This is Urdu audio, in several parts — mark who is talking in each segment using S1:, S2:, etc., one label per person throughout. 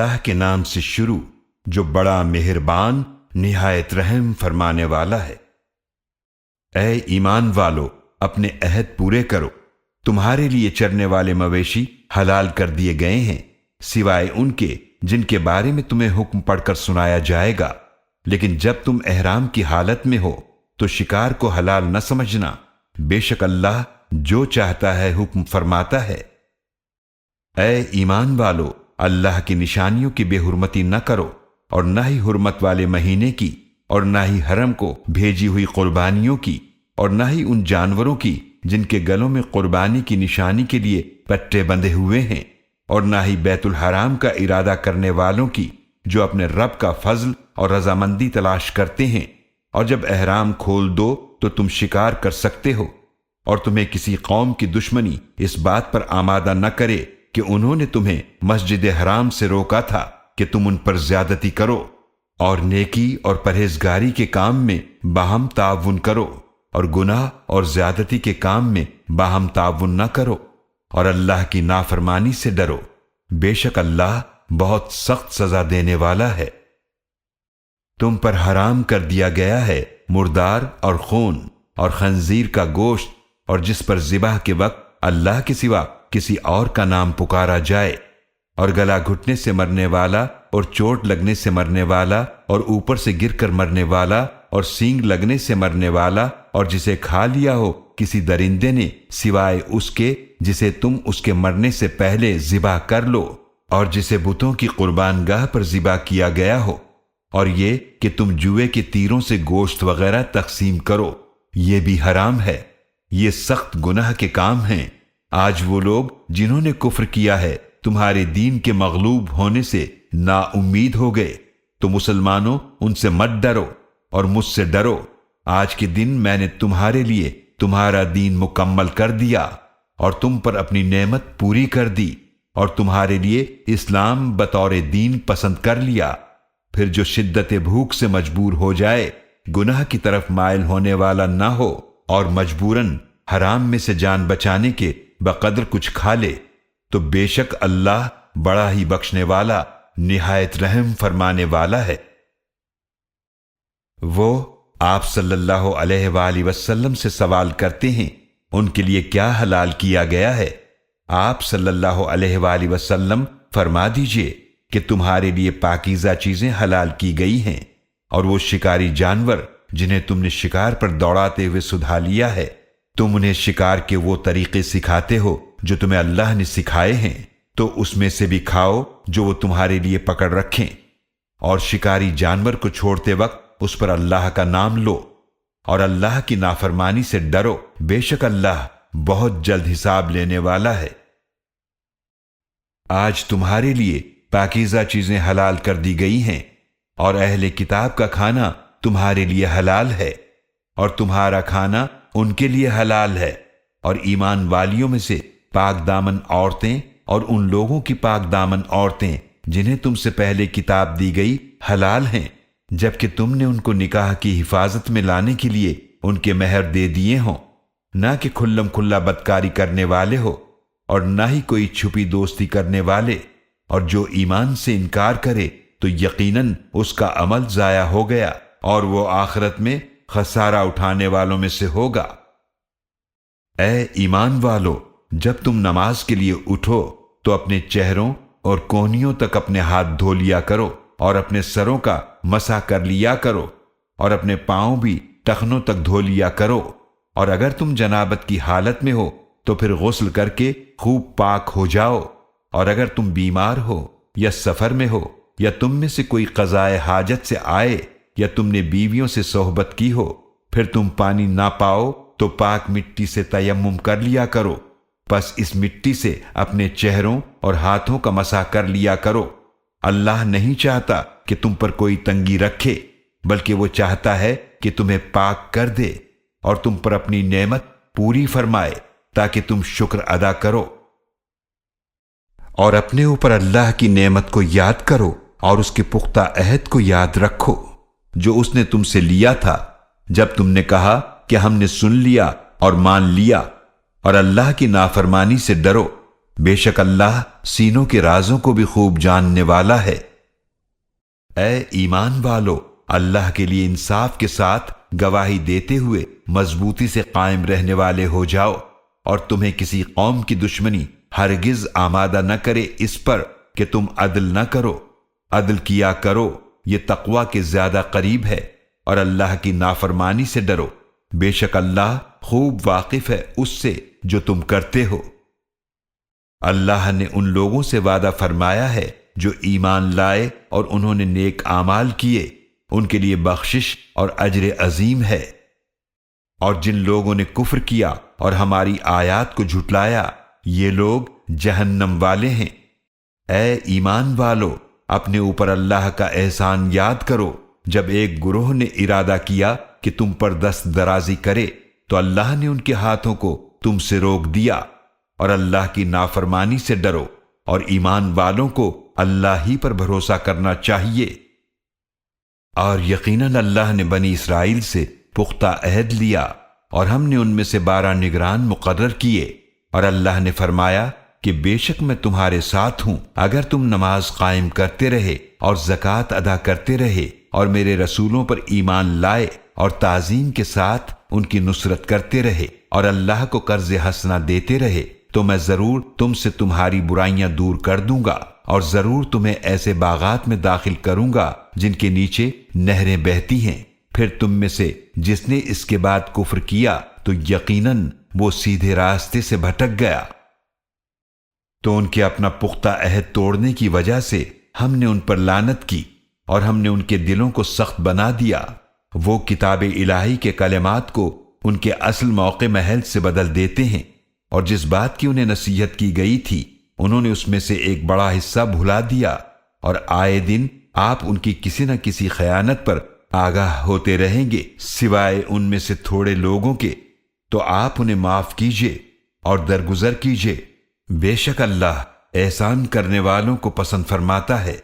S1: اللہ کے نام سے شروع جو بڑا مہربان نہایت رحم فرمانے والا ہے۔ اے ایمان والو، اپنے عہد پورے کرو۔ تمہارے لیے چرنے والے مویشی حلال کر دیے گئے ہیں سوائے ان کے جن کے بارے میں تمہیں حکم پڑھ کر سنایا جائے گا، لیکن جب تم احرام کی حالت میں ہو تو شکار کو حلال نہ سمجھنا، بے شک اللہ جو چاہتا ہے حکم فرماتا ہے۔ اے ایمان والو، اللہ کی نشانیوں کی بے حرمتی نہ کرو، اور نہ ہی حرمت والے مہینے کی، اور نہ ہی حرم کو بھیجی ہوئی قربانیوں کی، اور نہ ہی ان جانوروں کی جن کے گلوں میں قربانی کی نشانی کے لیے پٹے بندھے ہوئے ہیں، اور نہ ہی بیت الحرام کا ارادہ کرنے والوں کی جو اپنے رب کا فضل اور رضامندی تلاش کرتے ہیں، اور جب احرام کھول دو تو تم شکار کر سکتے ہو، اور تمہیں کسی قوم کی دشمنی اس بات پر آمادہ نہ کرے کہ انہوں نے تمہیں مسجد حرام سے روکا تھا کہ تم ان پر زیادتی کرو، اور نیکی اور پرہیزگاری کے کام میں باہم تعاون کرو، اور گناہ اور زیادتی کے کام میں باہم تعاون نہ کرو، اور اللہ کی نافرمانی سے ڈرو، بے شک اللہ بہت سخت سزا دینے والا ہے۔ تم پر حرام کر دیا گیا ہے مردار اور خون اور خنزیر کا گوشت، اور جس پر ذبح کے وقت اللہ کے سوا کسی اور کا نام پکارا جائے، اور گلا گھٹنے سے مرنے والا، اور چوٹ لگنے سے مرنے والا، اور اوپر سے گر کر مرنے والا، اور سینگ لگنے سے مرنے والا، اور جسے کھا لیا ہو کسی درندے نے سوائے اس کے جسے تم اس کے مرنے سے پہلے ذبح کر لو، اور جسے بتوں کی قربان گاہ پر ذبح کیا گیا ہو، اور یہ کہ تم جوئے کے تیروں سے گوشت وغیرہ تقسیم کرو، یہ بھی حرام ہے۔ یہ سخت گناہ کے کام ہیں۔ آج وہ لوگ جنہوں نے کفر کیا ہے تمہارے دین کے مغلوب ہونے سے نا امید ہو گئے، تو مسلمانوں ان سے مت ڈرو اور مجھ سے ڈرو۔ آج کے دن میں نے تمہارے لیے تمہارا دین مکمل کر دیا، اور تم پر اپنی نعمت پوری کر دی، اور تمہارے لیے اسلام بطور دین پسند کر لیا۔ پھر جو شدت بھوک سے مجبور ہو جائے، گناہ کی طرف مائل ہونے والا نہ ہو، اور مجبوراً حرام میں سے جان بچانے کے بقدر کچھ کھا لے، تو بے شک اللہ بڑا ہی بخشنے والا نہایت رحم فرمانے والا ہے۔ وہ آپ صلی اللہ علیہ وآلہ وسلم سے سوال کرتے ہیں ان کے لیے کیا حلال کیا گیا ہے؟ آپ صلی اللہ علیہ وآلہ وسلم فرما دیجئے کہ تمہارے لیے پاکیزہ چیزیں حلال کی گئی ہیں، اور وہ شکاری جانور جنہیں تم نے شکار پر دوڑاتے ہوئے سدھا لیا ہے، تم انہیں شکار کے وہ طریقے سکھاتے ہو جو تمہیں اللہ نے سکھائے ہیں، تو اس میں سے بھی کھاؤ جو وہ تمہارے لیے پکڑ رکھیں، اور شکاری جانور کو چھوڑتے وقت اس پر اللہ کا نام لو، اور اللہ کی نافرمانی سے ڈرو، بے شک اللہ بہت جلد حساب لینے والا ہے۔ آج تمہارے لیے پاکیزہ چیزیں حلال کر دی گئی ہیں، اور اہل کتاب کا کھانا تمہارے لیے حلال ہے، اور تمہارا کھانا ان کے لیے حلال ہے، اور ایمان والیوں میں سے پاک دامن عورتیں اور ان لوگوں کی پاک دامن عورتیں جنہیں تم سے پہلے کتاب دی گئی حلال ہیں، جبکہ تم نے ان کو نکاح کی حفاظت میں لانے کے لیے ان کے مہر دے دیے ہوں، نہ کہ کھلم کھلا بدکاری کرنے والے ہو، اور نہ ہی کوئی چھپی دوستی کرنے والے، اور جو ایمان سے انکار کرے تو یقیناً اس کا عمل ضائع ہو گیا، اور وہ آخرت میں خسارہ اٹھانے والوں میں سے ہوگا۔ اے ایمان والو، جب تم نماز کے لیے اٹھو تو اپنے چہروں اور کونیوں تک اپنے ہاتھ دھو لیا کرو، اور اپنے سروں کا مسح کر لیا کرو، اور اپنے پاؤں بھی ٹخنوں تک دھو لیا کرو، اور اگر تم جنابت کی حالت میں ہو تو پھر غسل کر کے خوب پاک ہو جاؤ، اور اگر تم بیمار ہو یا سفر میں ہو، یا تم میں سے کوئی قضائے حاجت سے آئے، یا تم نے بیویوں سے صحبت کی ہو، پھر تم پانی نہ پاؤ تو پاک مٹی سے تیمم کر لیا کرو، پس اس مٹی سے اپنے چہروں اور ہاتھوں کا مسح کر لیا کرو۔ اللہ نہیں چاہتا کہ تم پر کوئی تنگی رکھے، بلکہ وہ چاہتا ہے کہ تمہیں پاک کر دے، اور تم پر اپنی نعمت پوری فرمائے تاکہ تم شکر ادا کرو۔ اور اپنے اوپر اللہ کی نعمت کو یاد کرو، اور اس کے پختہ عہد کو یاد رکھو جو اس نے تم سے لیا تھا، جب تم نے کہا کہ ہم نے سن لیا اور مان لیا، اور اللہ کی نافرمانی سے ڈرو، بے شک اللہ سینوں کے رازوں کو بھی خوب جاننے والا ہے۔ اے ایمان والو، اللہ کے لیے انصاف کے ساتھ گواہی دیتے ہوئے مضبوطی سے قائم رہنے والے ہو جاؤ، اور تمہیں کسی قوم کی دشمنی ہرگز آمادہ نہ کرے اس پر کہ تم عدل نہ کرو۔ عدل کیا کرو، یہ تقوی کے زیادہ قریب ہے، اور اللہ کی نافرمانی سے ڈرو، بے شک اللہ خوب واقف ہے اس سے جو تم کرتے ہو۔ اللہ نے ان لوگوں سے وعدہ فرمایا ہے جو ایمان لائے اور انہوں نے نیک اعمال کیے، ان کے لیے بخشش اور اجر عظیم ہے۔ اور جن لوگوں نے کفر کیا اور ہماری آیات کو جھٹلایا، یہ لوگ جہنم والے ہیں۔ اے ایمان والو، اپنے اوپر اللہ کا احسان یاد کرو، جب ایک گروہ نے ارادہ کیا کہ تم پر دست درازی کرے تو اللہ نے ان کے ہاتھوں کو تم سے روک دیا، اور اللہ کی نافرمانی سے ڈرو، اور ایمان والوں کو اللہ ہی پر بھروسہ کرنا چاہیے۔ اور یقیناً اللہ نے بنی اسرائیل سے پختہ عہد لیا، اور ہم نے ان میں سے 12 نگران مقرر کیے، اور اللہ نے فرمایا کہ بے شک میں تمہارے ساتھ ہوں اگر تم نماز قائم کرتے رہے اور زکوٰۃ ادا کرتے رہے اور میرے رسولوں پر ایمان لائے اور تعظیم کے ساتھ ان کی نصرت کرتے رہے اور اللہ کو قرض حسنہ دیتے رہے، تو میں ضرور تم سے تمہاری برائیاں دور کر دوں گا، اور ضرور تمہیں ایسے باغات میں داخل کروں گا جن کے نیچے نہریں بہتی ہیں۔ پھر تم میں سے جس نے اس کے بعد کفر کیا تو یقیناً وہ سیدھے راستے سے بھٹک گیا۔ تو ان کے اپنا پختہ عہد توڑنے کی وجہ سے ہم نے ان پر لعنت کی، اور ہم نے ان کے دلوں کو سخت بنا دیا۔ وہ کتاب الہی کے کلمات کو ان کے اصل موقع محل سے بدل دیتے ہیں، اور جس بات کی انہیں نصیحت کی گئی تھی انہوں نے اس میں سے ایک بڑا حصہ بھلا دیا، اور آئے دن آپ ان کی کسی نہ کسی خیانت پر آگاہ ہوتے رہیں گے، سوائے ان میں سے تھوڑے لوگوں کے۔ تو آپ انہیں معاف کیجئے اور درگزر کیجئے، بے شک اللہ احسان کرنے والوں کو پسند فرماتا ہے۔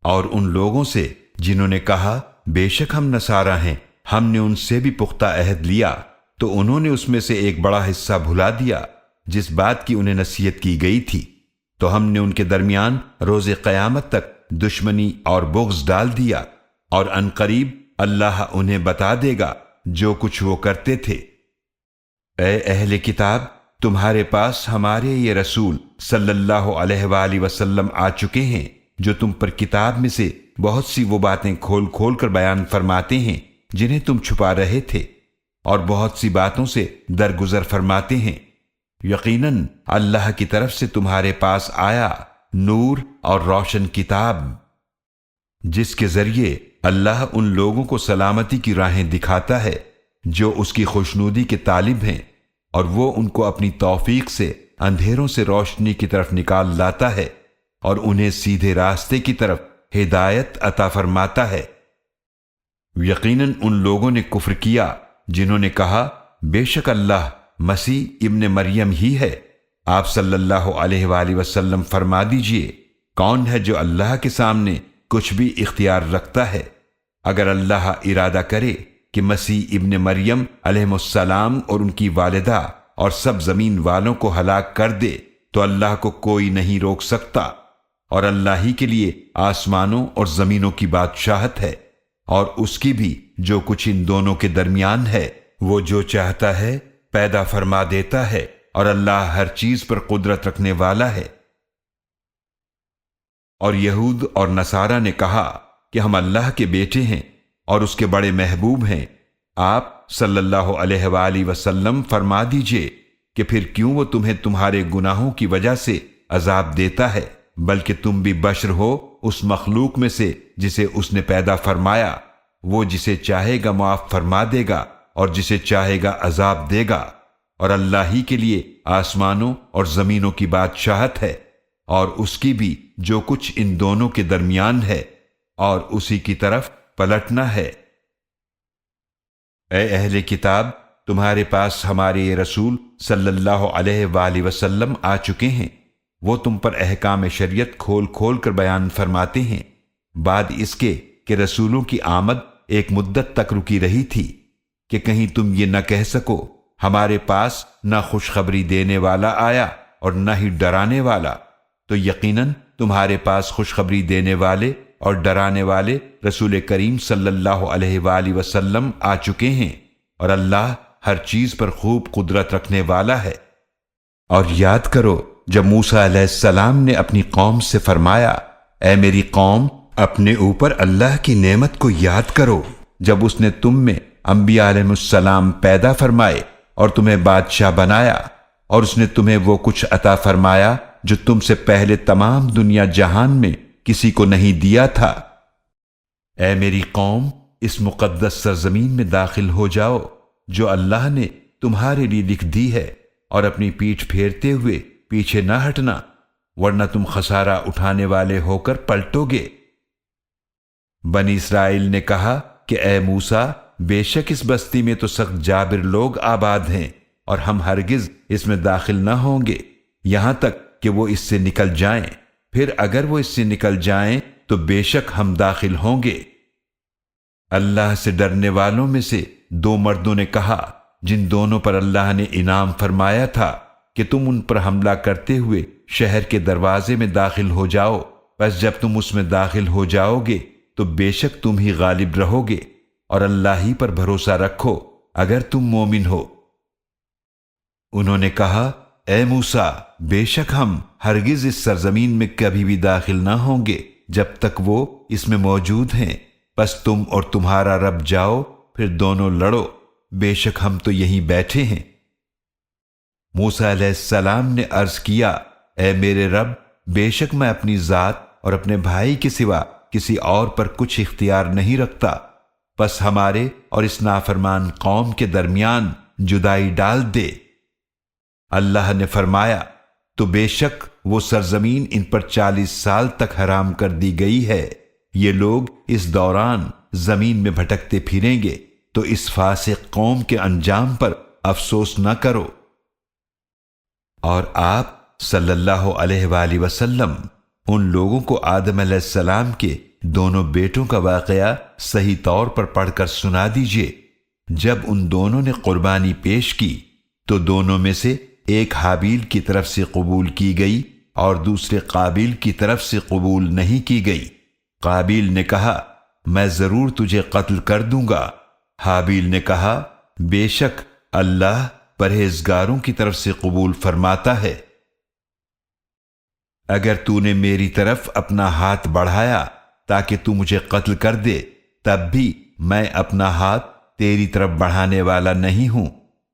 S1: اور ان لوگوں سے جنہوں نے کہا بے شک ہم نصارہ ہیں، ہم نے ان سے بھی پختہ عہد لیا، تو انہوں نے اس میں سے ایک بڑا حصہ بھلا دیا جس بات کی انہیں نصیحت کی گئی تھی، تو ہم نے ان کے درمیان روز قیامت تک دشمنی اور بغض ڈال دیا، اور ان قریب اللہ انہیں بتا دے گا جو کچھ وہ کرتے تھے۔ اے اہل کتاب، تمہارے پاس ہمارے یہ رسول صلی اللہ علیہ وآلہ وسلم آ چکے ہیں جو تم پر کتاب میں سے بہت سی وہ باتیں کھول کھول کر بیان فرماتے ہیں جنہیں تم چھپا رہے تھے، اور بہت سی باتوں سے درگزر فرماتے ہیں۔ یقیناً اللہ کی طرف سے تمہارے پاس آیا نور اور روشن کتاب، جس کے ذریعے اللہ ان لوگوں کو سلامتی کی راہیں دکھاتا ہے جو اس کی خوشنودی کے طالب ہیں، اور وہ ان کو اپنی توفیق سے اندھیروں سے روشنی کی طرف نکال لاتا ہے، اور انہیں سیدھے راستے کی طرف ہدایت عطا فرماتا ہے۔ یقیناً ان لوگوں نے کفر کیا جنہوں نے کہا بے شک اللہ مسیح ابن مریم ہی ہے۔ آپ صلی اللہ علیہ وآلہ وسلم فرما دیجئے، کون ہے جو اللہ کے سامنے کچھ بھی اختیار رکھتا ہے؟ اگر اللہ ارادہ کرے کہ مسیح ابن مریم علیہ السلام اور ان کی والدہ اور سب زمین والوں کو ہلاک کر دے تو اللہ کو کوئی نہیں روک سکتا، اور اللہ ہی کے لیے آسمانوں اور زمینوں کی بادشاہت ہے، اور اس کی بھی جو کچھ ان دونوں کے درمیان ہے۔ وہ جو چاہتا ہے پیدا فرما دیتا ہے، اور اللہ ہر چیز پر قدرت رکھنے والا ہے۔ اور یہود اور نصارہ نے کہا کہ ہم اللہ کے بیٹے ہیں اور اس کے بڑے محبوب ہیں۔ آپ صلی اللہ علیہ وآلہ وسلم فرما دیجئے کہ پھر کیوں وہ تمہیں تمہارے گناہوں کی وجہ سے عذاب دیتا ہے، بلکہ تم بھی بشر ہو اس مخلوق میں سے جسے اس نے پیدا فرمایا۔ وہ جسے چاہے گا معاف فرما دے گا اور جسے چاہے گا عذاب دے گا، اور اللہ ہی کے لیے آسمانوں اور زمینوں کی بادشاہت ہے، اور اس کی بھی جو کچھ ان دونوں کے درمیان ہے، اور اسی کی طرف پلٹنا ہے۔ اے اہل کتاب، تمہارے پاس ہمارے یہ رسول صلی اللہ علیہ وآلہ وسلم آ چکے ہیں، وہ تم پر احکام شریعت کھول کھول کر بیان فرماتے ہیں، بعد اس کے کہ رسولوں کی آمد ایک مدت تک رکی رہی تھی کہ کہیں تم یہ نہ کہہ سکو ہمارے پاس نہ خوشخبری دینے والا آیا اور نہ ہی ڈرانے والا، تو یقیناً تمہارے پاس خوشخبری دینے والے اور ڈرانے والے رسول کریم صلی اللہ علیہ وآلہ وسلم آ چکے ہیں، اور اللہ ہر چیز پر خوب قدرت رکھنے والا ہے۔ اور یاد کرو جب موسیٰ علیہ السلام نے اپنی قوم سے فرمایا، اے میری قوم، اپنے اوپر اللہ کی نعمت کو یاد کرو جب اس نے تم میں انبیاء علیہ السلام پیدا فرمائے اور تمہیں بادشاہ بنایا، اور اس نے تمہیں وہ کچھ عطا فرمایا جو تم سے پہلے تمام دنیا جہان میں کسی کو نہیں دیا تھا۔ اے میری قوم، اس مقدس سرزمین میں داخل ہو جاؤ جو اللہ نے تمہارے لیے لکھ دی ہے، اور اپنی پیٹھ پھیرتے ہوئے پیچھے نہ ہٹنا، ورنہ تم خسارہ اٹھانے والے ہو کر پلٹو گے۔ بنی اسرائیل نے کہا کہ اے موسیٰ، بے شک اس بستی میں تو سخت جابر لوگ آباد ہیں، اور ہم ہرگز اس میں داخل نہ ہوں گے یہاں تک کہ وہ اس سے نکل جائیں، پھر اگر وہ اس سے نکل جائیں تو بے شک ہم داخل ہوں گے۔ اللہ سے ڈرنے والوں میں سے دو مردوں نے کہا، جن دونوں پر اللہ نے انعام فرمایا تھا کہ تم ان پر حملہ کرتے ہوئے شہر کے دروازے میں داخل ہو جاؤ، بس جب تم اس میں داخل ہو جاؤ گے تو بے شک تم ہی غالب رہو گے، اور اللہ ہی پر بھروسہ رکھو اگر تم مومن ہو۔ انہوں نے کہا، اے موسیٰ، بے شک ہم ہرگز اس سرزمین میں کبھی بھی داخل نہ ہوں گے جب تک وہ اس میں موجود ہیں، بس تم اور تمہارا رب جاؤ، پھر دونوں لڑو، بے شک ہم تو یہیں بیٹھے ہیں۔ موسیٰ علیہ السلام نے عرض کیا، اے میرے رب، بے شک میں اپنی ذات اور اپنے بھائی کے سوا کسی اور پر کچھ اختیار نہیں رکھتا، بس ہمارے اور اس نافرمان قوم کے درمیان جدائی ڈال دے۔ اللہ نے فرمایا، تو بے شک وہ سرزمین ان پر 40 سال تک حرام کر دی گئی ہے، یہ لوگ اس دوران زمین میں بھٹکتے پھریں گے، تو اس فاسق قوم کے انجام پر افسوس نہ کرو۔ اور آپ صلی اللہ علیہ وآلہ وسلم ان لوگوں کو آدم علیہ السلام کے دونوں بیٹوں کا واقعہ صحیح طور پر پڑھ کر سنا دیجئے۔ جب ان دونوں نے قربانی پیش کی تو دونوں میں سے ایک حابیل کی طرف سے قبول کی گئی اور دوسرے قابیل کی طرف سے قبول نہیں کی گئی۔ قابیل نے کہا، میں ضرور تجھے قتل کر دوں گا۔ حابیل نے کہا، بے شک اللہ پرہیزگاروں کی طرف سے قبول فرماتا ہے۔ اگر تو نے میری طرف اپنا ہاتھ بڑھایا تاکہ تو مجھے قتل کر دے، تب بھی میں اپنا ہاتھ تیری طرف بڑھانے والا نہیں ہوں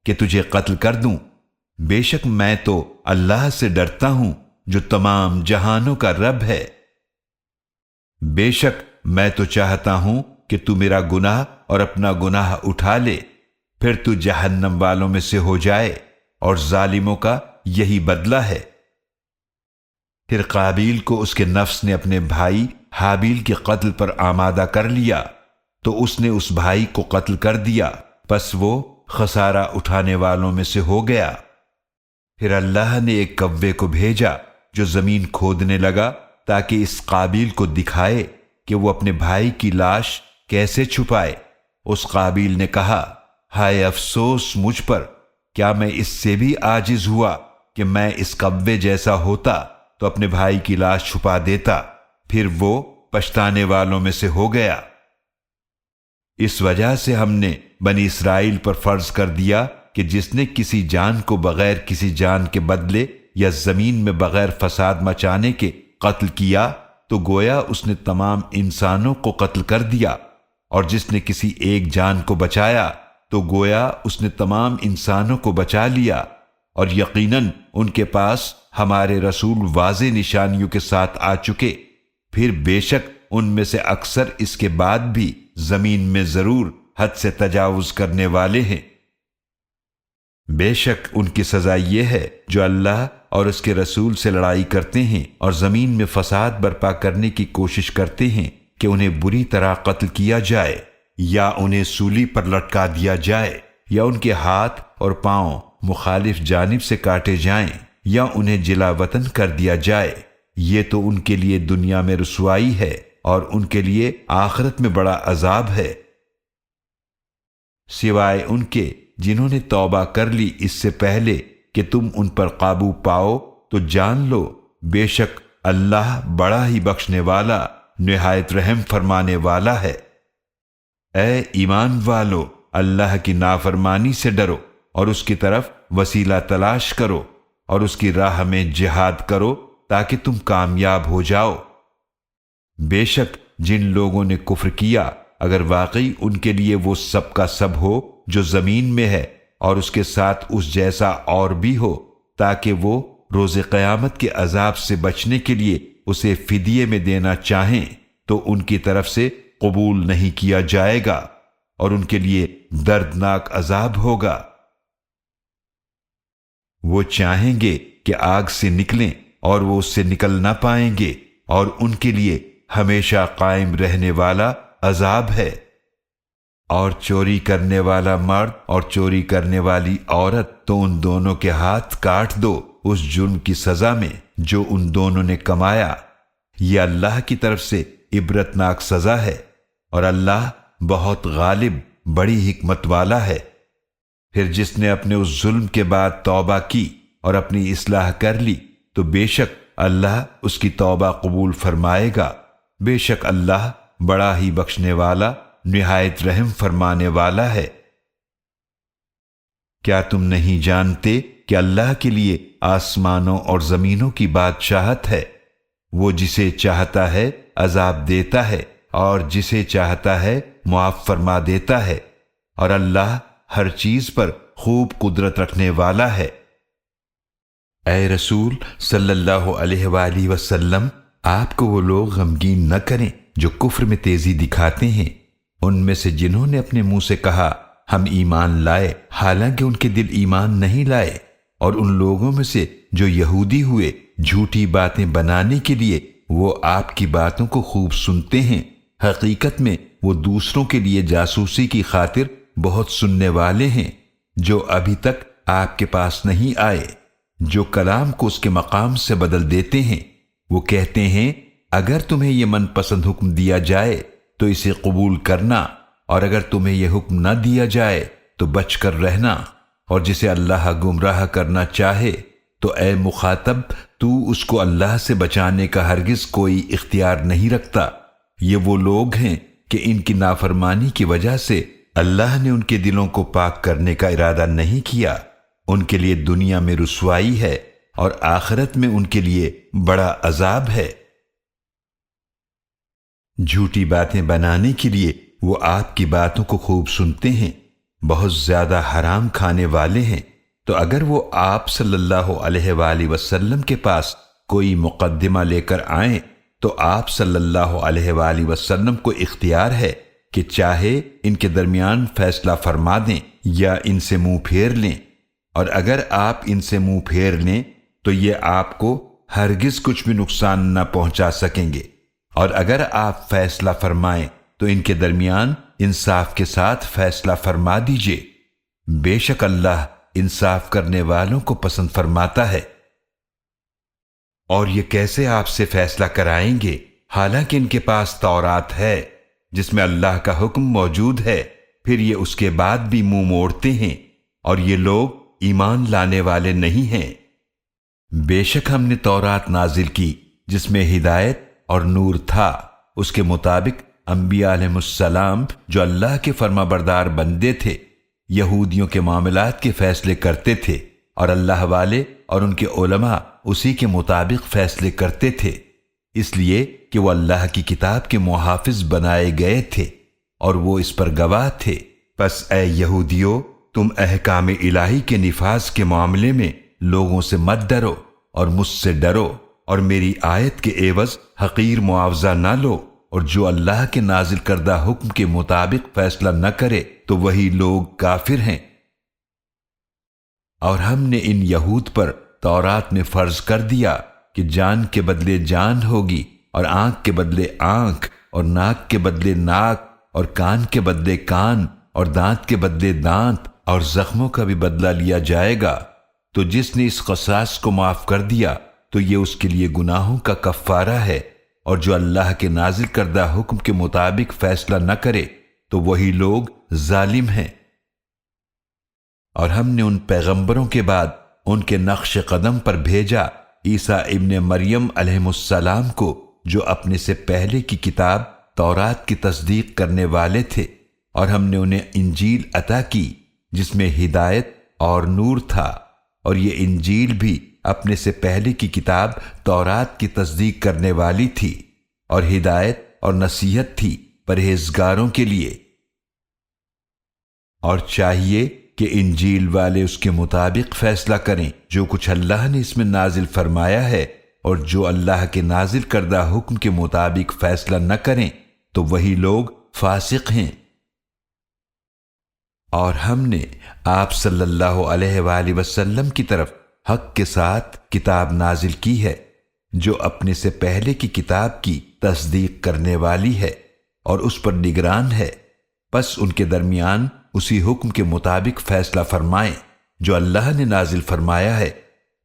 S1: کہ تجھے قتل کر دوں۔ بے شک میں تو اللہ سے ڈرتا ہوں جو تمام جہانوں کا رب ہے۔ بے شک میں تو چاہتا ہوں کہ تو میرا گناہ اور اپنا گناہ اٹھا لے، پھر تو جہنم والوں میں سے ہو جائے، اور ظالموں کا یہی بدلہ ہے۔ پھر قابیل کو اس کے نفس نے اپنے بھائی حابیل کے قتل پر آمادہ کر لیا، تو اس نے اس بھائی کو قتل کر دیا، پس وہ خسارہ اٹھانے والوں میں سے ہو گیا۔ پھر اللہ نے ایک کوے کو بھیجا جو زمین کھودنے لگا تاکہ اس قابیل کو دکھائے کہ وہ اپنے بھائی کی لاش کیسے چھپائے۔ اس قابیل نے کہا، ہائے افسوس مجھ پر، کیا میں اس سے بھی عاجز ہوا کہ میں اس کوے جیسا ہوتا تو اپنے بھائی کی لاش چھپا دیتا۔ پھر وہ پچھتانے والوں میں سے ہو گیا۔ اس وجہ سے ہم نے بنی اسرائیل پر فرض کر دیا کہ جس نے کسی جان کو بغیر کسی جان کے بدلے یا زمین میں بغیر فساد مچانے کے قتل کیا تو گویا اس نے تمام انسانوں کو قتل کر دیا، اور جس نے کسی ایک جان کو بچایا تو گویا اس نے تمام انسانوں کو بچا لیا۔ اور یقیناً ان کے پاس ہمارے رسول واضح نشانیوں کے ساتھ آ چکے، پھر بے شک ان میں سے اکثر اس کے بعد بھی زمین میں ضرور حد سے تجاوز کرنے والے ہیں۔ بے شک ان کی سزا یہ ہے جو اللہ اور اس کے رسول سے لڑائی کرتے ہیں اور زمین میں فساد برپا کرنے کی کوشش کرتے ہیں کہ انہیں بری طرح قتل کیا جائے، یا انہیں سولی پر لٹکا دیا جائے، یا ان کے ہاتھ اور پاؤں مخالف جانب سے کاٹے جائیں، یا انہیں جلا وطن کر دیا جائے۔ یہ تو ان کے لیے دنیا میں رسوائی ہے اور ان کے لیے آخرت میں بڑا عذاب ہے، سوائے ان کے جنہوں نے توبہ کر لی اس سے پہلے کہ تم ان پر قابو پاؤ تو جان لو بے شک اللہ بڑا ہی بخشنے والا نہایت رحم فرمانے والا ہے۔ اے ایمان والو، اللہ کی نافرمانی سے ڈرو اور اس کی طرف وسیلہ تلاش کرو اور اس کی راہ میں جہاد کرو تاکہ تم کامیاب ہو جاؤ۔ بے شک جن لوگوں نے کفر کیا، اگر واقعی ان کے لیے وہ سب کا سب ہو جو زمین میں ہے اور اس کے ساتھ اس جیسا اور بھی ہو، تاکہ وہ روز قیامت کے عذاب سے بچنے کے لیے اسے فدیے میں دینا چاہیں تو ان کی طرف سے قبول نہیں کیا جائے گا اور ان کے لیے دردناک عذاب ہوگا۔ وہ چاہیں گے کہ آگ سے نکلیں اور وہ اس سے نکل نہ پائیں گے اور ان کے لیے ہمیشہ قائم رہنے والا عذاب ہے۔ اور چوری کرنے والا مرد اور چوری کرنے والی عورت تو ان دونوں کے ہاتھ کاٹ دو اس جرم کی سزا میں جو ان دونوں نے کمایا، یہ اللہ کی طرف سے عبرتناک سزا ہے اور اللہ بہت غالب بڑی حکمت والا ہے۔ پھر جس نے اپنے اس ظلم کے بعد توبہ کی اور اپنی اصلاح کر لی تو بے شک اللہ اس کی توبہ قبول فرمائے گا، بے شک اللہ بڑا ہی بخشنے والا نہایت رحم فرمانے والا ہے۔ کیا تم نہیں جانتے کہ اللہ کے لیے آسمانوں اور زمینوں کی بادشاہت ہے؟ وہ جسے چاہتا ہے عذاب دیتا ہے اور جسے چاہتا ہے معاف فرما دیتا ہے، اور اللہ ہر چیز پر خوب قدرت رکھنے والا ہے۔ اے رسول صلی اللہ علیہ وآلہ وسلم، آپ کو وہ لوگ غمگین نہ کریں جو کفر میں تیزی دکھاتے ہیں، ان میں سے جنہوں نے اپنے منہ سے کہا ہم ایمان لائے حالانکہ ان کے دل ایمان نہیں لائے، اور ان لوگوں میں سے جو یہودی ہوئے جھوٹی باتیں بنانے کے لیے وہ آپ کی باتوں کو خوب سنتے ہیں، حقیقت میں وہ دوسروں کے لیے جاسوسی کی خاطر بہت سننے والے ہیں جو ابھی تک آپ کے پاس نہیں آئے، جو کلام کو اس کے مقام سے بدل دیتے ہیں۔ وہ کہتے ہیں اگر تمہیں یہ من پسند حکم دیا جائے تو اسے قبول کرنا، اور اگر تمہیں یہ حکم نہ دیا جائے تو بچ کر رہنا، اور جسے اللہ گمراہ کرنا چاہے تو اے مخاطب تو اس کو اللہ سے بچانے کا ہرگز کوئی اختیار نہیں رکھتا۔ یہ وہ لوگ ہیں کہ ان کی نافرمانی کی وجہ سے اللہ نے ان کے دلوں کو پاک کرنے کا ارادہ نہیں کیا، ان کے لیے دنیا میں رسوائی ہے اور آخرت میں ان کے لیے بڑا عذاب ہے۔ جھوٹی باتیں بنانے کے لیے وہ آپ کی باتوں کو خوب سنتے ہیں، بہت زیادہ حرام کھانے والے ہیں، تو اگر وہ آپ صلی اللہ علیہ وآلہ وسلم کے پاس کوئی مقدمہ لے کر آئیں تو آپ صلی اللہ علیہ وآلہ وسلم کو اختیار ہے کہ چاہے ان کے درمیان فیصلہ فرما دیں یا ان سے منہ پھیر لیں، اور اگر آپ ان سے منہ پھیر لیں تو یہ آپ کو ہرگز کچھ بھی نقصان نہ پہنچا سکیں گے، اور اگر آپ فیصلہ فرمائیں تو ان کے درمیان انصاف کے ساتھ فیصلہ فرما دیجئے، بے شک اللہ انصاف کرنے والوں کو پسند فرماتا ہے۔ اور یہ کیسے آپ سے فیصلہ کرائیں گے حالانکہ ان کے پاس تورات ہے جس میں اللہ کا حکم موجود ہے، پھر یہ اس کے بعد بھی منہ موڑتے ہیں اور یہ لوگ ایمان لانے والے نہیں ہیں۔ بے شک ہم نے تورات نازل کی جس میں ہدایت اور نور تھا، اس کے مطابق انبیاء علیہ السلام جو اللہ کے فرما بردار بندے تھے یہودیوں کے معاملات کے فیصلے کرتے تھے، اور اللہ والے اور ان کے علماء اسی کے مطابق فیصلے کرتے تھے، اس لیے کہ وہ اللہ کی کتاب کے محافظ بنائے گئے تھے اور وہ اس پر گواہ تھے۔ پس اے یہودیو، تم احکام الہی کے نفاذ کے معاملے میں لوگوں سے مت ڈرو اور مجھ سے ڈرو، اور میری آیت کے عوض حقیر معاوضہ نہ لو، اور جو اللہ کے نازل کردہ حکم کے مطابق فیصلہ نہ کرے تو وہی لوگ کافر ہیں۔ اور ہم نے ان یہود پر تورات میں فرض کر دیا کہ جان کے بدلے جان ہوگی، اور آنکھ کے بدلے آنکھ، اور ناک کے بدلے ناک، اور کان کے بدلے کان، اور دانت کے بدلے دانت، اور زخموں کا بھی بدلہ لیا جائے گا۔ تو جس نے اس قصاص کو معاف کر دیا تو یہ اس کے لیے گناہوں کا کفارہ ہے، اور جو اللہ کے نازل کردہ حکم کے مطابق فیصلہ نہ کرے تو وہی لوگ ظالم ہیں۔ اور ہم نے ان پیغمبروں کے بعد ان کے نقش قدم پر بھیجا عیسیٰ ابن مریم علیہ السلام کو، جو اپنے سے پہلے کی کتاب تورات کی تصدیق کرنے والے تھے، اور ہم نے انہیں انجیل عطا کی جس میں ہدایت اور نور تھا، اور یہ انجیل بھی اپنے سے پہلے کی کتاب تورات کی تصدیق کرنے والی تھی، اور ہدایت اور نصیحت تھی پرہیزگاروں کے لیے۔ اور چاہیے کہ انجیل والے اس کے مطابق فیصلہ کریں، جو کچھ اللہ نے اس میں نازل فرمایا ہے، اور جو اللہ کے نازل کردہ حکم کے مطابق فیصلہ نہ کریں تو وہی لوگ فاسق ہیں۔ اور ہم نے آپ صلی اللہ علیہ وآلہ وسلم کی طرف حق کے ساتھ کتاب نازل کی ہے، جو اپنے سے پہلے کی کتاب کی تصدیق کرنے والی ہے اور اس پر نگران ہے، پس ان کے درمیان اسی حکم کے مطابق فیصلہ فرمائیں جو اللہ نے نازل فرمایا ہے،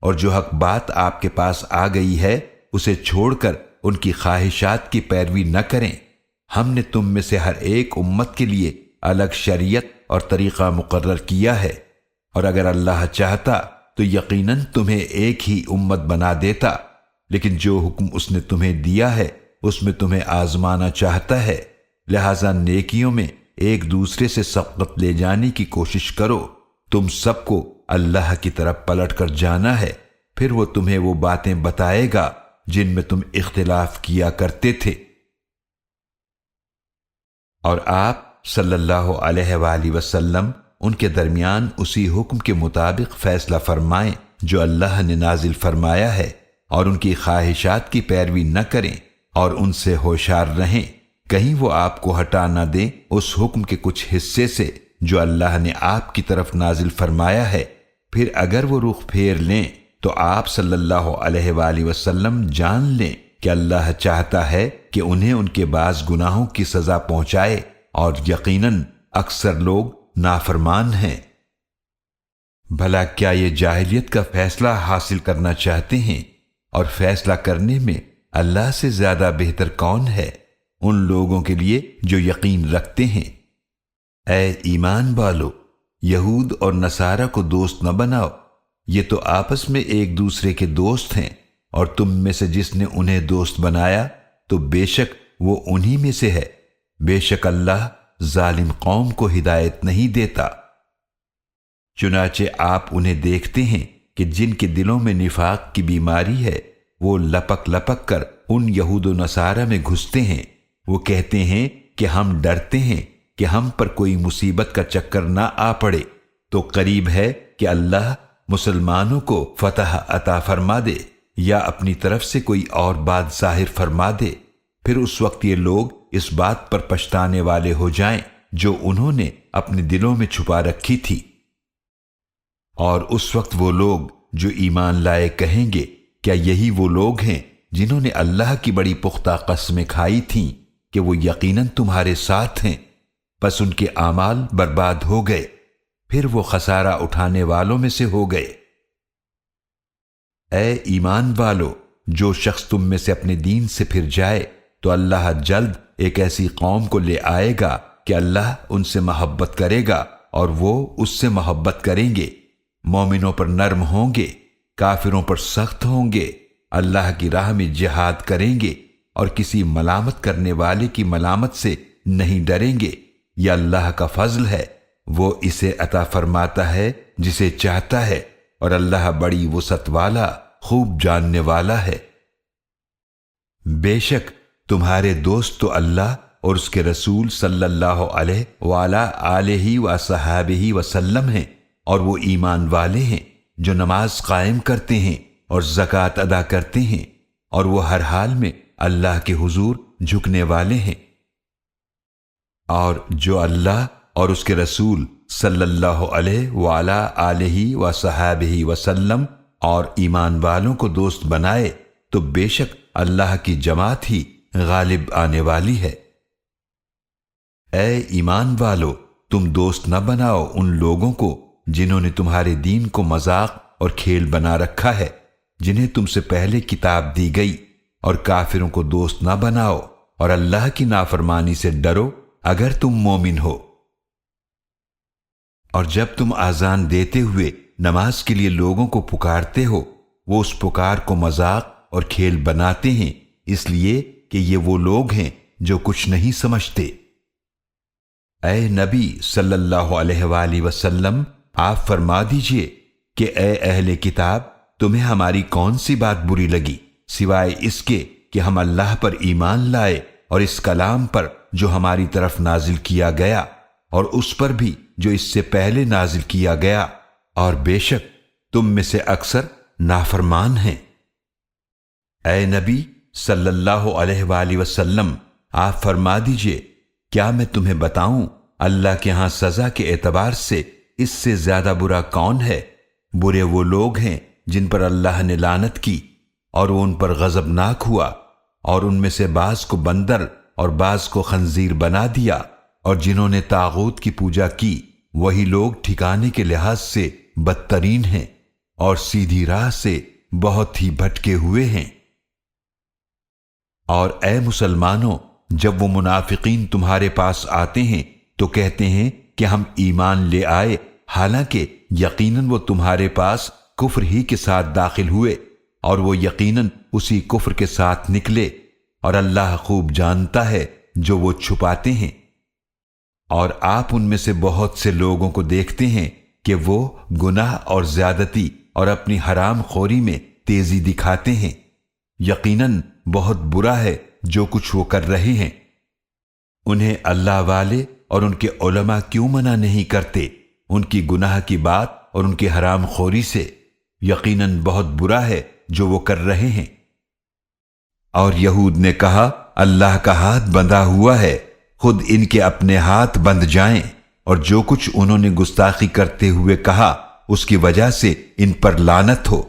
S1: اور جو حق بات آپ کے پاس آ گئی ہے اسے چھوڑ کر ان کی خواہشات کی پیروی نہ کریں۔ ہم نے تم میں سے ہر ایک امت کے لیے الگ شریعت اور طریقہ مقرر کیا ہے، اور اگر اللہ چاہتا تو یقیناً تمہیں ایک ہی امت بنا دیتا، لیکن جو حکم اس نے تمہیں دیا ہے اس میں تمہیں آزمانا چاہتا ہے، لہذا نیکیوں میں ایک دوسرے سے سبقت لے جانے کی کوشش کرو۔ تم سب کو اللہ کی طرف پلٹ کر جانا ہے، پھر وہ تمہیں وہ باتیں بتائے گا جن میں تم اختلاف کیا کرتے تھے۔ اور آپ صلی اللہ علیہ وآلہ وسلم ان کے درمیان اسی حکم کے مطابق فیصلہ فرمائیں جو اللہ نے نازل فرمایا ہے، اور ان کی خواہشات کی پیروی نہ کریں، اور ان سے ہوشیار رہیں، کہیں وہ آپ کو ہٹا نہ دیں اس حکم کے کچھ حصے سے جو اللہ نے آپ کی طرف نازل فرمایا ہے۔ پھر اگر وہ رخ پھیر لیں تو آپ صلی اللہ علیہ وآلہ وسلم جان لیں کہ اللہ چاہتا ہے کہ انہیں ان کے بعض گناہوں کی سزا پہنچائے، اور یقیناً اکثر لوگ نافرمان ہیں۔ بھلا کیا یہ جاہلیت کا فیصلہ حاصل کرنا چاہتے ہیں، اور فیصلہ کرنے میں اللہ سے زیادہ بہتر کون ہے ان لوگوں کے لیے جو یقین رکھتے ہیں۔ اے ایمان والو، یہود اور نصارہ کو دوست نہ بناؤ، یہ تو آپس میں ایک دوسرے کے دوست ہیں، اور تم میں سے جس نے انہیں دوست بنایا تو بے شک وہ انہی میں سے ہے، بے شک اللہ ظالم قوم کو ہدایت نہیں دیتا۔ چنانچہ آپ انہیں دیکھتے ہیں کہ جن کے دلوں میں نفاق کی بیماری ہے وہ لپک لپک کر ان یہود و نصارہ میں گھستے ہیں، وہ کہتے ہیں کہ ہم ڈرتے ہیں کہ ہم پر کوئی مصیبت کا چکر نہ آ پڑے، تو قریب ہے کہ اللہ مسلمانوں کو فتح عطا فرما دے یا اپنی طرف سے کوئی اور بات ظاہر فرما دے، پھر اس وقت یہ لوگ اس بات پر پچھتانے والے ہو جائیں جو انہوں نے اپنے دلوں میں چھپا رکھی تھی۔ اور اس وقت وہ لوگ جو ایمان لائے کہیں گے، کیا یہی وہ لوگ ہیں جنہوں نے اللہ کی بڑی پختہ قسمیں کھائی تھیں کہ وہ یقیناً تمہارے ساتھ ہیں، پس ان کے اعمال برباد ہو گئے، پھر وہ خسارہ اٹھانے والوں میں سے ہو گئے۔ اے ایمان والو، جو شخص تم میں سے اپنے دین سے پھر جائے تو اللہ جلد ایک ایسی قوم کو لے آئے گا کہ اللہ ان سے محبت کرے گا اور وہ اس سے محبت کریں گے، مومنوں پر نرم ہوں گے، کافروں پر سخت ہوں گے، اللہ کی راہ میں جہاد کریں گے اور کسی ملامت کرنے والے کی ملامت سے نہیں ڈریں گے۔ یہ اللہ کا فضل ہے، وہ اسے عطا فرماتا ہے جسے چاہتا ہے، اور اللہ بڑی وسعت والا خوب جاننے والا ہے۔ بے شک تمہارے دوست تو اللہ اور اس کے رسول صلی اللہ علیہ وآلہ آلہ وصحبہ وسلم ہیں، اور وہ ایمان والے ہیں جو نماز قائم کرتے ہیں اور زکوٰۃ ادا کرتے ہیں، اور وہ ہر حال میں اللہ کے حضور جھکنے والے ہیں۔ اور جو اللہ اور اس کے رسول صلی اللہ علیہ وآلہ آلہ وصحبہ وسلم اور ایمان والوں کو دوست بنائے تو بے شک اللہ کی جماعت ہی غالب آنے والی ہے۔ اے ایمان والو، تم دوست نہ بناؤ ان لوگوں کو جنہوں نے تمہارے دین کو مذاق اور کھیل بنا رکھا ہے، جنہیں تم سے پہلے کتاب دی گئی، اور کافروں کو دوست نہ بناؤ، اور اللہ کی نافرمانی سے ڈرو اگر تم مومن ہو۔ اور جب تم اذان دیتے ہوئے نماز کے لیے لوگوں کو پکارتے ہو وہ اس پکار کو مذاق اور کھیل بناتے ہیں، اس لیے کہ یہ وہ لوگ ہیں جو کچھ نہیں سمجھتے۔ اے نبی صلی اللہ علیہ وآلہ وسلم، آپ فرما دیجئے کہ اے اہل کتاب، تمہیں ہماری کون سی بات بری لگی سوائے اس کے کہ ہم اللہ پر ایمان لائے اور اس کلام پر جو ہماری طرف نازل کیا گیا اور اس پر بھی جو اس سے پہلے نازل کیا گیا، اور بے شک تم میں سے اکثر نافرمان ہیں۔ اے نبی صلی اللہ علیہ وآلہ وسلم، آپ فرما دیجئے کیا میں تمہیں بتاؤں اللہ کے ہاں سزا کے اعتبار سے اس سے زیادہ برا کون ہے؟ برے وہ لوگ ہیں جن پر اللہ نے لعنت کی اور وہ ان پر غضبناک ہوا، اور ان میں سے بعض کو بندر اور بعض کو خنزیر بنا دیا، اور جنہوں نے طاغوت کی پوجا کی وہی لوگ ٹھکانے کے لحاظ سے بدترین ہیں اور سیدھی راہ سے بہت ہی بھٹکے ہوئے ہیں۔ اور اے مسلمانوں، جب وہ منافقین تمہارے پاس آتے ہیں تو کہتے ہیں کہ ہم ایمان لے آئے، حالانکہ یقیناً وہ تمہارے پاس کفر ہی کے ساتھ داخل ہوئے اور وہ یقیناً اسی کفر کے ساتھ نکلے، اور اللہ خوب جانتا ہے جو وہ چھپاتے ہیں۔ اور آپ ان میں سے بہت سے لوگوں کو دیکھتے ہیں کہ وہ گناہ اور زیادتی اور اپنی حرام خوری میں تیزی دکھاتے ہیں، یقیناً بہت برا ہے جو کچھ وہ کر رہے ہیں۔ انہیں اللہ والے اور ان کے علماء کیوں منع نہیں کرتے ان کی گناہ کی بات اور ان کی حرام خوری سے؟ یقیناً بہت برا ہے جو وہ کر رہے ہیں۔ اور یہود نے کہا اللہ کا ہاتھ بندھا ہوا ہے، خود ان کے اپنے ہاتھ بندھ جائیں، اور جو کچھ انہوں نے گستاخی کرتے ہوئے کہا اس کی وجہ سے ان پر لعنت ہو،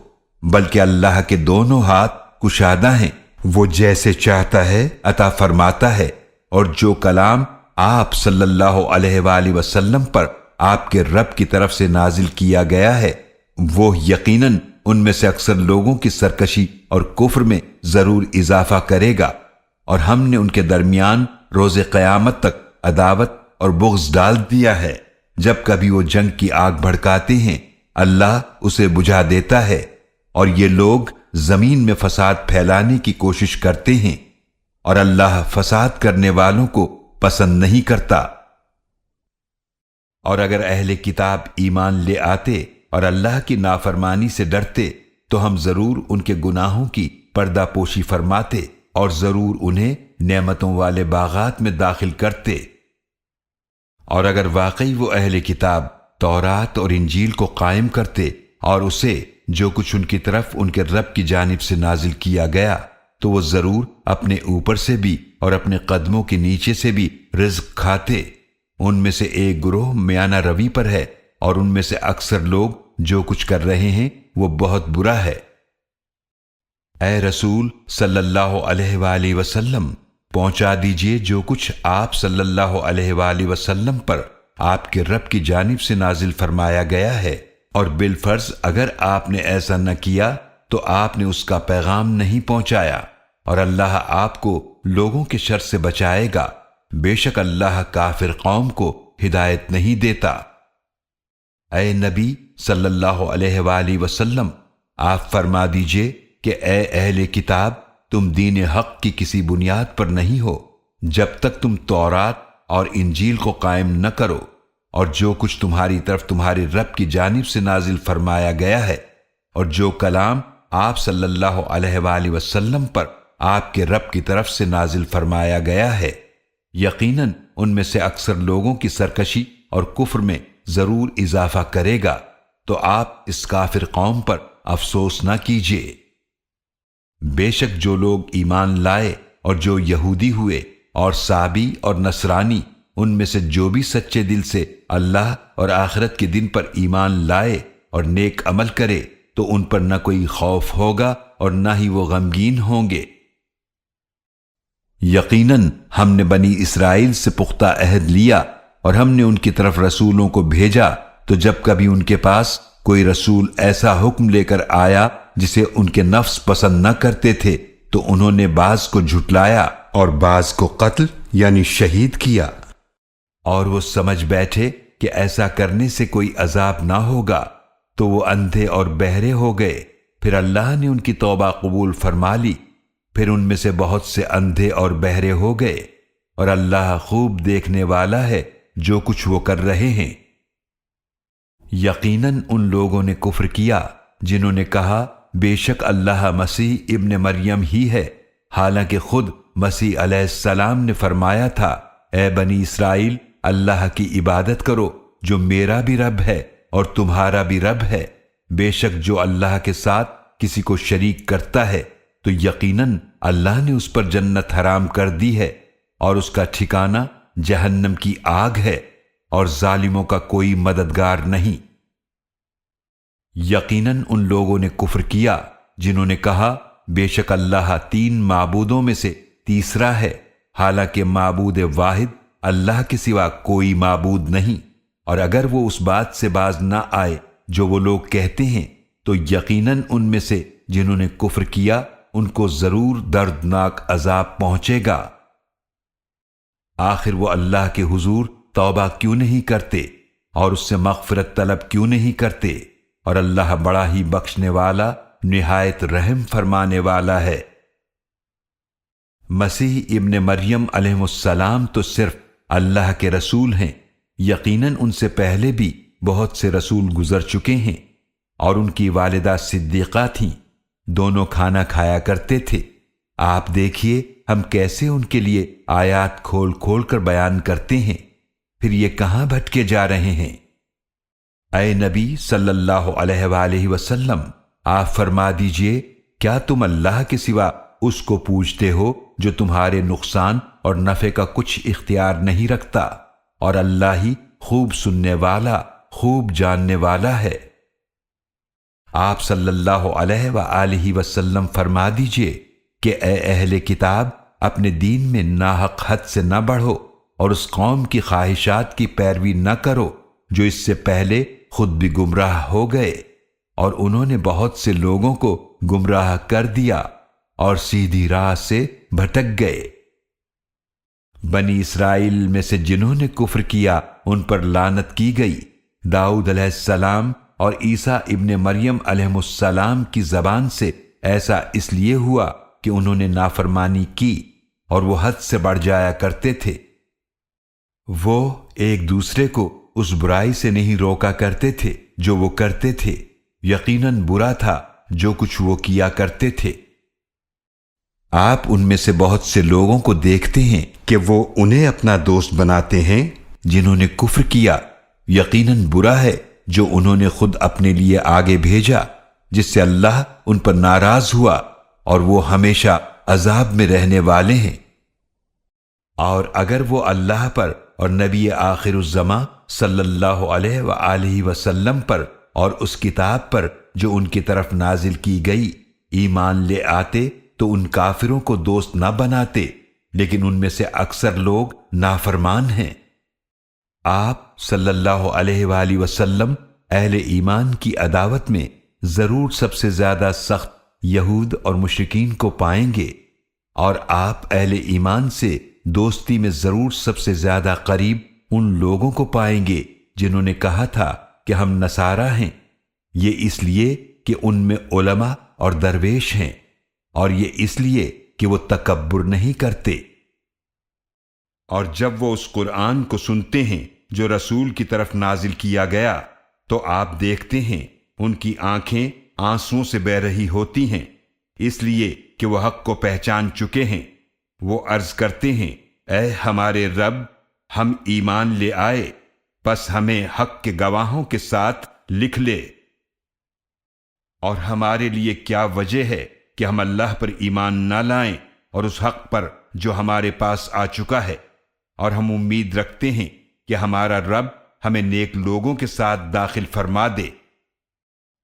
S1: بلکہ اللہ کے دونوں ہاتھ کشادہ ہیں، وہ جیسے چاہتا ہے عطا فرماتا ہے۔ اور جو کلام آپ صلی اللہ علیہ وآلہ وسلم پر آپ کے رب کی طرف سے نازل کیا گیا ہے، وہ یقیناً ان میں سے اکثر لوگوں کی سرکشی اور کفر میں ضرور اضافہ کرے گا، اور ہم نے ان کے درمیان روز قیامت تک عداوت اور بغض ڈال دیا ہے۔ جب کبھی وہ جنگ کی آگ بھڑکاتے ہیں اللہ اسے بجھا دیتا ہے، اور یہ لوگ زمین میں فساد پھیلانے کی کوشش کرتے ہیں، اور اللہ فساد کرنے والوں کو پسند نہیں کرتا۔ اور اگر اہل کتاب ایمان لے آتے اور اللہ کی نافرمانی سے ڈرتے تو ہم ضرور ان کے گناہوں کی پردہ پوشی فرماتے اور ضرور انہیں نعمتوں والے باغات میں داخل کرتے۔ اور اگر واقعی وہ اہل کتاب تورات اور انجیل کو قائم کرتے اور اسے جو کچھ ان کی طرف ان کے رب کی جانب سے نازل کیا گیا، تو وہ ضرور اپنے اوپر سے بھی اور اپنے قدموں کے نیچے سے بھی رزق کھاتے۔ ان میں سے ایک گروہ میانہ روی پر ہے، اور ان میں سے اکثر لوگ جو کچھ کر رہے ہیں وہ بہت برا ہے۔ اے رسول صلی اللہ علیہ وآلہ وسلم، پہنچا دیجئے جو کچھ آپ صلی اللہ علیہ وآلہ وسلم پر آپ کے رب کی جانب سے نازل فرمایا گیا ہے، اور بالفرض اگر آپ نے ایسا نہ کیا تو آپ نے اس کا پیغام نہیں پہنچایا، اور اللہ آپ کو لوگوں کے شر سے بچائے گا، بے شک اللہ کافر قوم کو ہدایت نہیں دیتا۔ اے نبی صلی اللہ علیہ وآلہ وسلم، آپ فرما دیجئے کہ اے اہل کتاب، تم دین حق کی کسی بنیاد پر نہیں ہو جب تک تم تورات اور انجیل کو قائم نہ کرو، اور جو کچھ تمہاری طرف تمہارے رب کی جانب سے نازل فرمایا گیا ہے، اور جو کلام آپ صلی اللہ علیہ وآلہ وسلم پر آپ کے رب کی طرف سے نازل فرمایا گیا ہے، یقیناً ان میں سے اکثر لوگوں کی سرکشی اور کفر میں ضرور اضافہ کرے گا، تو آپ اس کافر قوم پر افسوس نہ کیجیے۔ بے شک جو لوگ ایمان لائے اور جو یہودی ہوئے اور صابی اور نصرانی، ان میں سے جو بھی سچے دل سے اللہ اور آخرت کے دن پر ایمان لائے اور نیک عمل کرے، تو ان پر نہ کوئی خوف ہوگا اور نہ ہی وہ غمگین ہوں گے۔ یقیناً ہم نے بنی اسرائیل سے پختہ عہد لیا، اور ہم نے ان کی طرف رسولوں کو بھیجا، تو جب کبھی ان کے پاس کوئی رسول ایسا حکم لے کر آیا جسے ان کے نفس پسند نہ کرتے تھے، تو انہوں نے بعض کو جھٹلایا اور بعض کو قتل یعنی شہید کیا، اور وہ سمجھ بیٹھے کہ ایسا کرنے سے کوئی عذاب نہ ہوگا، تو وہ اندھے اور بہرے ہو گئے۔ پھر اللہ نے ان کی توبہ قبول فرما لی۔ پھر ان میں سے بہت سے اندھے اور بہرے ہو گئے، اور اللہ خوب دیکھنے والا ہے جو کچھ وہ کر رہے ہیں۔ یقیناً ان لوگوں نے کفر کیا جنہوں نے کہا بے شک اللہ مسیح ابن مریم ہی ہے، حالانکہ خود مسیح علیہ السلام نے فرمایا تھا اے بنی اسرائیل، اللہ کی عبادت کرو جو میرا بھی رب ہے اور تمہارا بھی رب ہے۔ بے شک جو اللہ کے ساتھ کسی کو شریک کرتا ہے تو یقیناً اللہ نے اس پر جنت حرام کر دی ہے اور اس کا ٹھکانہ جہنم کی آگ ہے، اور ظالموں کا کوئی مددگار نہیں۔ یقیناً ان لوگوں نے کفر کیا جنہوں نے کہا بے شک اللہ تین معبودوں میں سے تیسرا ہے، حالانکہ معبود واحد اللہ کے سوا کوئی معبود نہیں۔ اور اگر وہ اس بات سے باز نہ آئے جو وہ لوگ کہتے ہیں تو یقیناً ان میں سے جنہوں نے کفر کیا ان کو ضرور دردناک عذاب پہنچے گا۔ آخر وہ اللہ کے حضور توبہ کیوں نہیں کرتے اور اس سے مغفرت طلب کیوں نہیں کرتے، اور اللہ بڑا ہی بخشنے والا نہایت رحم فرمانے والا ہے۔ مسیح ابن مریم علیہ السلام تو صرف اللہ کے رسول ہیں، یقیناً ان سے پہلے بھی بہت سے رسول گزر چکے ہیں، اور ان کی والدہ صدیقہ تھیں، دونوں کھانا کھایا کرتے تھے۔ آپ دیکھیے ہم کیسے ان کے لیے آیات کھول کھول کر بیان کرتے ہیں، پھر یہ کہاں بھٹکے جا رہے ہیں۔ اے نبی صلی اللہ علیہ وآلہ وسلم، آپ فرما دیجئے کیا تم اللہ کے سوا اس کو پوجتے ہو جو تمہارے نقصان اور نفع کا کچھ اختیار نہیں رکھتا، اور اللہ ہی خوب سننے والا خوب جاننے والا ہے۔ آپ صلی اللہ علیہ وآلہ وسلم فرما دیجئے کہ اے اہل کتاب، اپنے دین میں ناحق حد سے نہ بڑھو اور اس قوم کی خواہشات کی پیروی نہ کرو جو اس سے پہلے خود بھی گمراہ ہو گئے، اور انہوں نے بہت سے لوگوں کو گمراہ کر دیا اور سیدھی راہ سے بھٹک گئے۔ بنی اسرائیل میں سے جنہوں نے کفر کیا ان پر لعنت کی گئی۔ داؤد علیہ السلام اور عیسیٰ ابن مریم علیہ السلام کی زبان سے ایسا اس لیے ہوا کہ انہوں نے نافرمانی کی اور وہ حد سے بڑھ جایا کرتے تھے۔ وہ ایک دوسرے کو اس برائی سے نہیں روکا کرتے تھے جو وہ کرتے تھے، یقیناً برا تھا جو کچھ وہ کیا کرتے تھے۔ آپ ان میں سے بہت سے لوگوں کو دیکھتے ہیں کہ وہ انہیں اپنا دوست بناتے ہیں جنہوں نے کفر کیا، یقیناً برا ہے جو انہوں نے خود اپنے لیے آگے بھیجا، جس سے اللہ ان پر ناراض ہوا اور وہ ہمیشہ عذاب میں رہنے والے ہیں۔ اور اگر وہ اللہ پر اور نبی آخر الزماں صلی اللہ علیہ وآلہ وسلم پر اور اس کتاب پر جو ان کی طرف نازل کی گئی ایمان لے آتے تو ان کافروں کو دوست نہ بناتے، لیکن ان میں سے اکثر لوگ نافرمان ہیں۔ آپ صلی اللہ علیہ وآلہ وسلم اہل ایمان کی عداوت میں ضرور سب سے زیادہ سخت یہود اور مشرکین کو پائیں گے، اور آپ اہل ایمان سے دوستی میں ضرور سب سے زیادہ قریب ان لوگوں کو پائیں گے جنہوں نے کہا تھا کہ ہم نصارہ ہیں، یہ اس لیے کہ ان میں علماء اور درویش ہیں، اور یہ اس لیے کہ وہ تکبر نہیں کرتے۔ اور جب وہ اس قرآن کو سنتے ہیں جو رسول کی طرف نازل کیا گیا تو آپ دیکھتے ہیں ان کی آنکھیں آنسوؤں سے بہہ رہی ہوتی ہیں، اس لیے کہ وہ حق کو پہچان چکے ہیں۔ وہ عرض کرتے ہیں اے ہمارے رب، ہم ایمان لے آئے، پس ہمیں حق کے گواہوں کے ساتھ لکھ لے۔ اور ہمارے لیے کیا وجہ ہے کہ ہم اللہ پر ایمان نہ لائیں اور اس حق پر جو ہمارے پاس آ چکا ہے، اور ہم امید رکھتے ہیں کہ ہمارا رب ہمیں نیک لوگوں کے ساتھ داخل فرما دے۔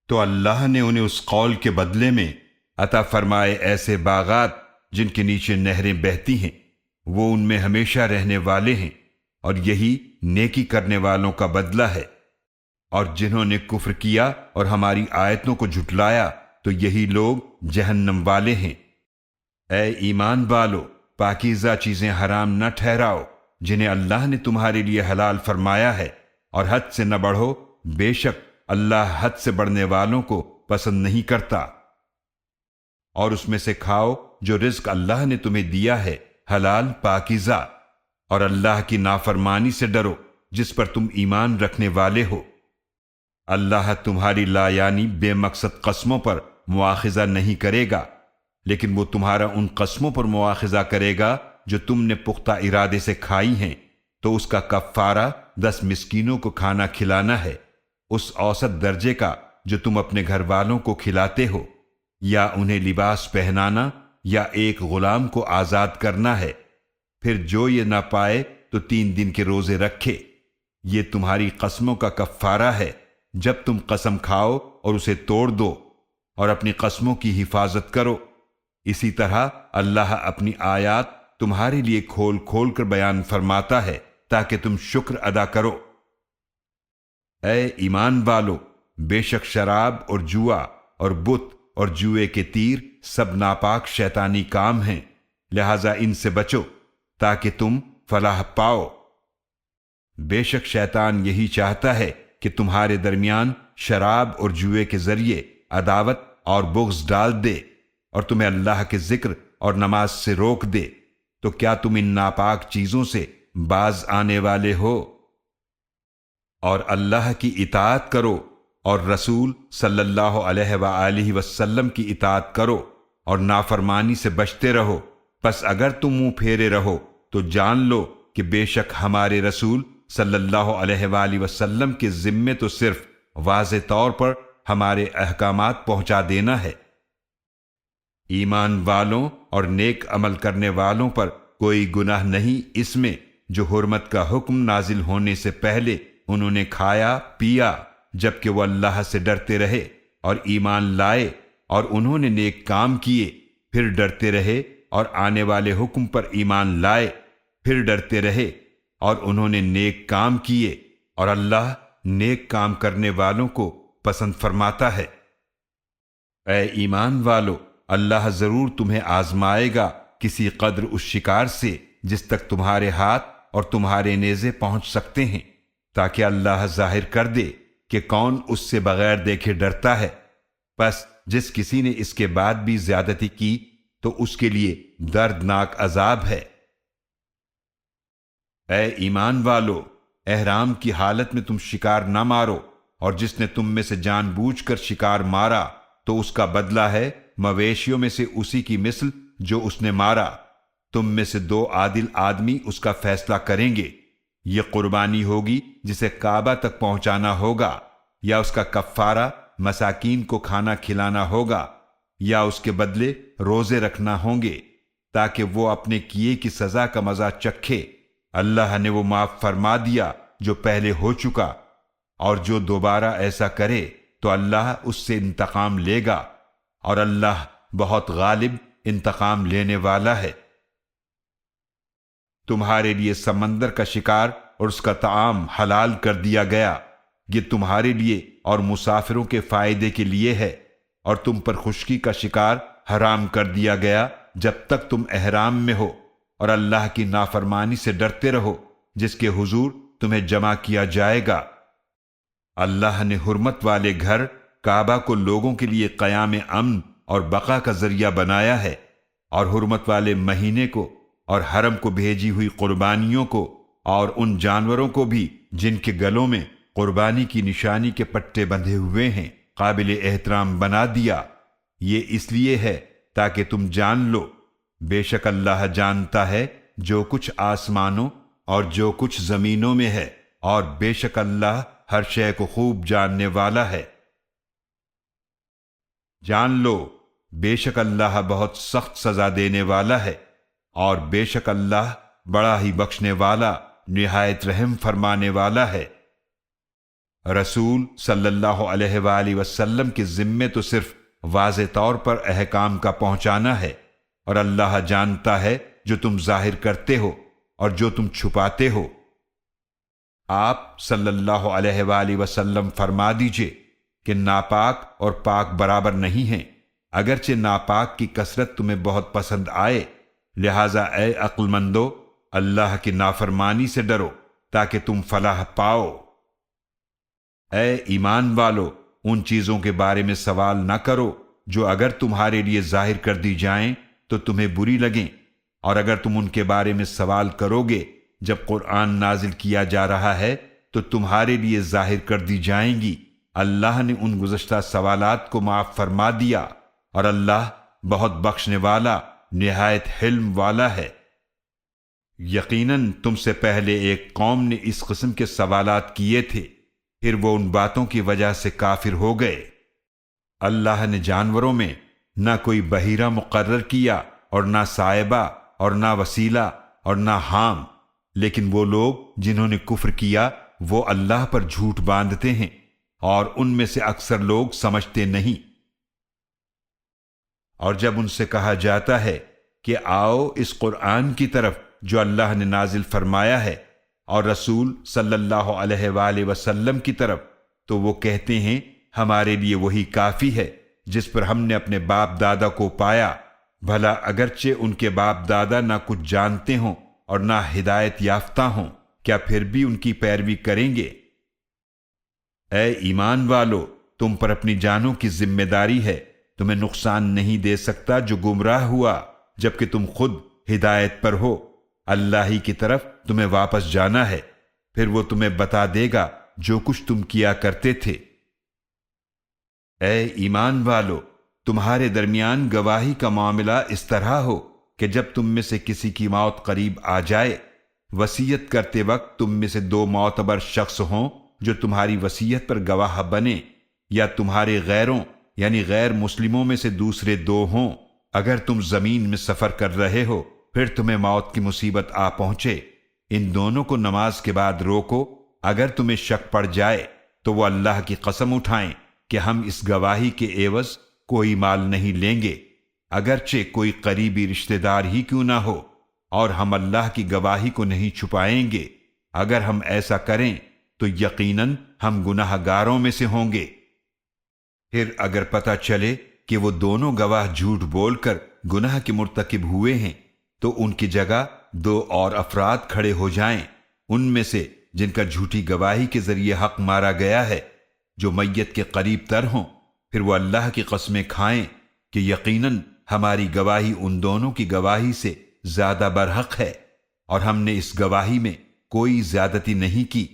S1: تو اللہ نے انہیں اس قول کے بدلے میں عطا فرمائے ایسے باغات جن کے نیچے نہریں بہتی ہیں، وہ ان میں ہمیشہ رہنے والے ہیں، اور یہی نیکی کرنے والوں کا بدلہ ہے۔ اور جنہوں نے کفر کیا اور ہماری آیتوں کو جھٹلایا تو یہی لوگ جہنم والے ہیں۔ اے ایمان والو، پاکیزہ چیزیں حرام نہ ٹھہراؤ جنہیں اللہ نے تمہارے لیے حلال فرمایا ہے، اور حد سے نہ بڑھو، بے شک اللہ حد سے بڑھنے والوں کو پسند نہیں کرتا۔ اور اس میں سے کھاؤ جو رزق اللہ نے تمہیں دیا ہے، حلال پاکیزہ، اور اللہ کی نافرمانی سے ڈرو جس پر تم ایمان رکھنے والے ہو۔ اللہ تمہاری لا یعنی بے مقصد قسموں پر مواخذہ نہیں کرے گا، لیکن وہ تمہارا ان قسموں پر مواخذہ کرے گا جو تم نے پختہ ارادے سے کھائی ہیں، تو اس کا کفارہ 10 مسکینوں کو کھانا کھلانا ہے، اس اوسط درجے کا جو تم اپنے گھر والوں کو کھلاتے ہو، یا انہیں لباس پہنانا، یا ایک غلام کو آزاد کرنا ہے۔ پھر جو یہ نہ پائے تو 3 دن کے روزے رکھے۔ یہ تمہاری قسموں کا کفارہ ہے جب تم قسم کھاؤ اور اسے توڑ دو، اور اپنی قسموں کی حفاظت کرو۔ اسی طرح اللہ اپنی آیات تمہارے لیے کھول کھول کر بیان فرماتا ہے تاکہ تم شکر ادا کرو۔ اے ایمان والو، بے شک شراب اور جوا اور بت اور جوئے کے تیر سب ناپاک شیطانی کام ہیں، لہذا ان سے بچو تاکہ تم فلاح پاؤ۔ بے شک شیطان یہی چاہتا ہے کہ تمہارے درمیان شراب اور جوئے کے ذریعے عداوت اور بغض ڈال دے، اور تمہیں اللہ کے ذکر اور نماز سے روک دے، تو کیا تم ان ناپاک چیزوں سے باز آنے والے ہو؟ اور اللہ کی اطاعت کرو اور رسول صلی اللہ علیہ وآلہ وسلم کی اطاعت کرو اور نافرمانی سے بچتے رہو۔ پس اگر تم منہ پھیرے رہو تو جان لو کہ بے شک ہمارے رسول صلی اللہ علیہ وآلہ وسلم کے ذمے تو صرف واضح طور پر ہمارے احکامات پہنچا دینا ہے۔ ایمان والوں اور نیک عمل کرنے والوں پر کوئی گناہ نہیں اس میں جو حرمت کا حکم نازل ہونے سے پہلے انہوں نے کھایا پیا، جبکہ وہ اللہ سے ڈرتے رہے اور ایمان لائے، اور انہوں نے نیک کام کیے، پھر ڈرتے رہے اور آنے والے حکم پر ایمان لائے، پھر ڈرتے رہے اور انہوں نے نیک کام کیے، اور اللہ نیک کام کرنے والوں کو پسند فرماتا ہے۔ اے ایمان والو، اللہ ضرور تمہیں آزمائے گا کسی قدر اس شکار سے جس تک تمہارے ہاتھ اور تمہارے نیزے پہنچ سکتے ہیں، تاکہ اللہ ظاہر کر دے کہ کون اس سے بغیر دیکھے ڈرتا ہے۔ پس جس کسی نے اس کے بعد بھی زیادتی کی تو اس کے لیے دردناک عذاب ہے۔ اے ایمان والو، احرام کی حالت میں تم شکار نہ مارو، اور جس نے تم میں سے جان بوجھ کر شکار مارا تو اس کا بدلہ ہے مویشیوں میں سے اسی کی مثل جو اس نے مارا۔ تم میں سے 2 عادل آدمی اس کا فیصلہ کریں گے۔ یہ قربانی ہوگی جسے کعبہ تک پہنچانا ہوگا، یا اس کا کفارہ مساکین کو کھانا کھلانا ہوگا، یا اس کے بدلے روزے رکھنا ہوں گے تاکہ وہ اپنے کیے کی سزا کا مزہ چکھے۔ اللہ نے وہ معاف فرما دیا جو پہلے ہو چکا، اور جو دوبارہ ایسا کرے تو اللہ اس سے انتقام لے گا، اور اللہ بہت غالب انتقام لینے والا ہے۔ تمہارے لیے سمندر کا شکار اور اس کا طعام حلال کر دیا گیا، یہ تمہارے لیے اور مسافروں کے فائدے کے لیے ہے، اور تم پر خشکی کا شکار حرام کر دیا گیا جب تک تم احرام میں ہو، اور اللہ کی نافرمانی سے ڈرتے رہو جس کے حضور تمہیں جمع کیا جائے گا۔ اللہ نے حرمت والے گھر کعبہ کو لوگوں کے لیے قیام امن اور بقا کا ذریعہ بنایا ہے، اور حرمت والے مہینے کو اور حرم کو بھیجی ہوئی قربانیوں کو اور ان جانوروں کو بھی جن کے گلوں میں قربانی کی نشانی کے پٹے بندھے ہوئے ہیں قابل احترام بنا دیا۔ یہ اس لیے ہے تاکہ تم جان لو، بے شک اللہ جانتا ہے جو کچھ آسمانوں اور جو کچھ زمینوں میں ہے، اور بے شک اللہ ہر شے کو خوب جاننے والا ہے۔ جان لو، بے شک اللہ بہت سخت سزا دینے والا ہے، اور بے شک اللہ بڑا ہی بخشنے والا نہایت رحم فرمانے والا ہے۔ رسول صلی اللہ علیہ وآلہ وسلم کے ذمے تو صرف واضح طور پر احکام کا پہنچانا ہے، اور اللہ جانتا ہے جو تم ظاہر کرتے ہو اور جو تم چھپاتے ہو۔ آپ صلی اللہ علیہ وآلہ وسلم فرما دیجئے کہ ناپاک اور پاک برابر نہیں ہیں، اگرچہ ناپاک کی کثرت تمہیں بہت پسند آئے، لہٰذا اے عقل مندو، اللہ کی نافرمانی سے ڈرو تاکہ تم فلاح پاؤ۔ اے ایمان والو، ان چیزوں کے بارے میں سوال نہ کرو جو اگر تمہارے لیے ظاہر کر دی جائیں تو تمہیں بری لگیں، اور اگر تم ان کے بارے میں سوال کرو گے جب قرآن نازل کیا جا رہا ہے تو تمہارے لیے ظاہر کر دی جائیں گی۔ اللہ نے ان گزشتہ سوالات کو معاف فرما دیا، اور اللہ بہت بخشنے والا نہایت حلم والا ہے۔ یقیناً تم سے پہلے ایک قوم نے اس قسم کے سوالات کیے تھے، پھر وہ ان باتوں کی وجہ سے کافر ہو گئے۔ اللہ نے جانوروں میں نہ کوئی بحیرہ مقرر کیا اور نہ سائبہ اور نہ وسیلہ اور نہ حام، لیکن وہ لوگ جنہوں نے کفر کیا وہ اللہ پر جھوٹ باندھتے ہیں، اور ان میں سے اکثر لوگ سمجھتے نہیں۔ اور جب ان سے کہا جاتا ہے کہ آؤ اس قرآن کی طرف جو اللہ نے نازل فرمایا ہے، اور رسول صلی اللہ علیہ وآلہ وسلم کی طرف، تو وہ کہتے ہیں ہمارے لیے وہی کافی ہے جس پر ہم نے اپنے باپ دادا کو پایا، بھلا اگرچہ ان کے باپ دادا نہ کچھ جانتے ہوں اور نہ ہدایت یافتہ ہوں، کیا پھر بھی ان کی پیروی کریں گے؟ اے ایمان والو، تم پر اپنی جانوں کی ذمہ داری ہے، تمہیں نقصان نہیں دے سکتا جو گمراہ ہوا جبکہ تم خود ہدایت پر ہو۔ اللہ ہی کی طرف تمہیں واپس جانا ہے، پھر وہ تمہیں بتا دے گا جو کچھ تم کیا کرتے تھے۔ اے ایمان والو، تمہارے درمیان گواہی کا معاملہ اس طرح ہو کہ جب تم میں سے کسی کی موت قریب آ جائے، وصیت کرتے وقت تم میں سے دو معتبر شخص ہوں جو تمہاری وصیت پر گواہ بنے، یا تمہارے غیروں یعنی غیر مسلموں میں سے دوسرے دو ہوں۔ اگر تم زمین میں سفر کر رہے ہو پھر تمہیں موت کی مصیبت آ پہنچے، ان دونوں کو نماز کے بعد روکو۔ اگر تمہیں شک پڑ جائے تو وہ اللہ کی قسم اٹھائیں کہ ہم اس گواہی کے عوض کوئی مال نہیں لیں گے، اگرچہ کوئی قریبی رشتہ دار ہی کیوں نہ ہو، اور ہم اللہ کی گواہی کو نہیں چھپائیں گے۔ اگر ہم ایسا کریں تو یقیناً ہم گناہ گاروں میں سے ہوں گے۔ پھر اگر پتہ چلے کہ وہ دونوں گواہ جھوٹ بول کر گناہ کے مرتکب ہوئے ہیں تو ان کی جگہ دو اور افراد کھڑے ہو جائیں، ان میں سے جن کا جھوٹی گواہی کے ذریعے حق مارا گیا ہے، جو میت کے قریب تر ہوں، پھر وہ اللہ کی قسمیں کھائیں کہ یقیناً ہماری گواہی ان دونوں کی گواہی سے زیادہ برحق ہے، اور ہم نے اس گواہی میں کوئی زیادتی نہیں کی۔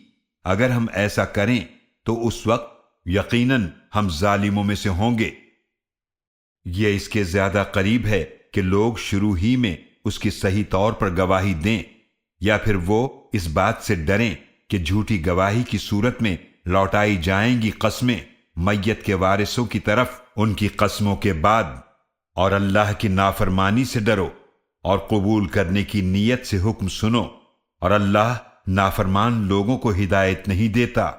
S1: اگر ہم ایسا کریں تو اس وقت یقیناً ہم ظالموں میں سے ہوں گے۔ یہ اس کے زیادہ قریب ہے کہ لوگ شروع ہی میں اس کی صحیح طور پر گواہی دیں، یا پھر وہ اس بات سے ڈریں کہ جھوٹی گواہی کی صورت میں لوٹائی جائیں گی قسمیں میت کے وارثوں کی طرف ان کی قسموں کے بعد۔ اور اللہ کی نافرمانی سے ڈرو اور قبول کرنے کی نیت سے حکم سنو، اور اللہ نافرمان لوگوں کو ہدایت نہیں دیتا۔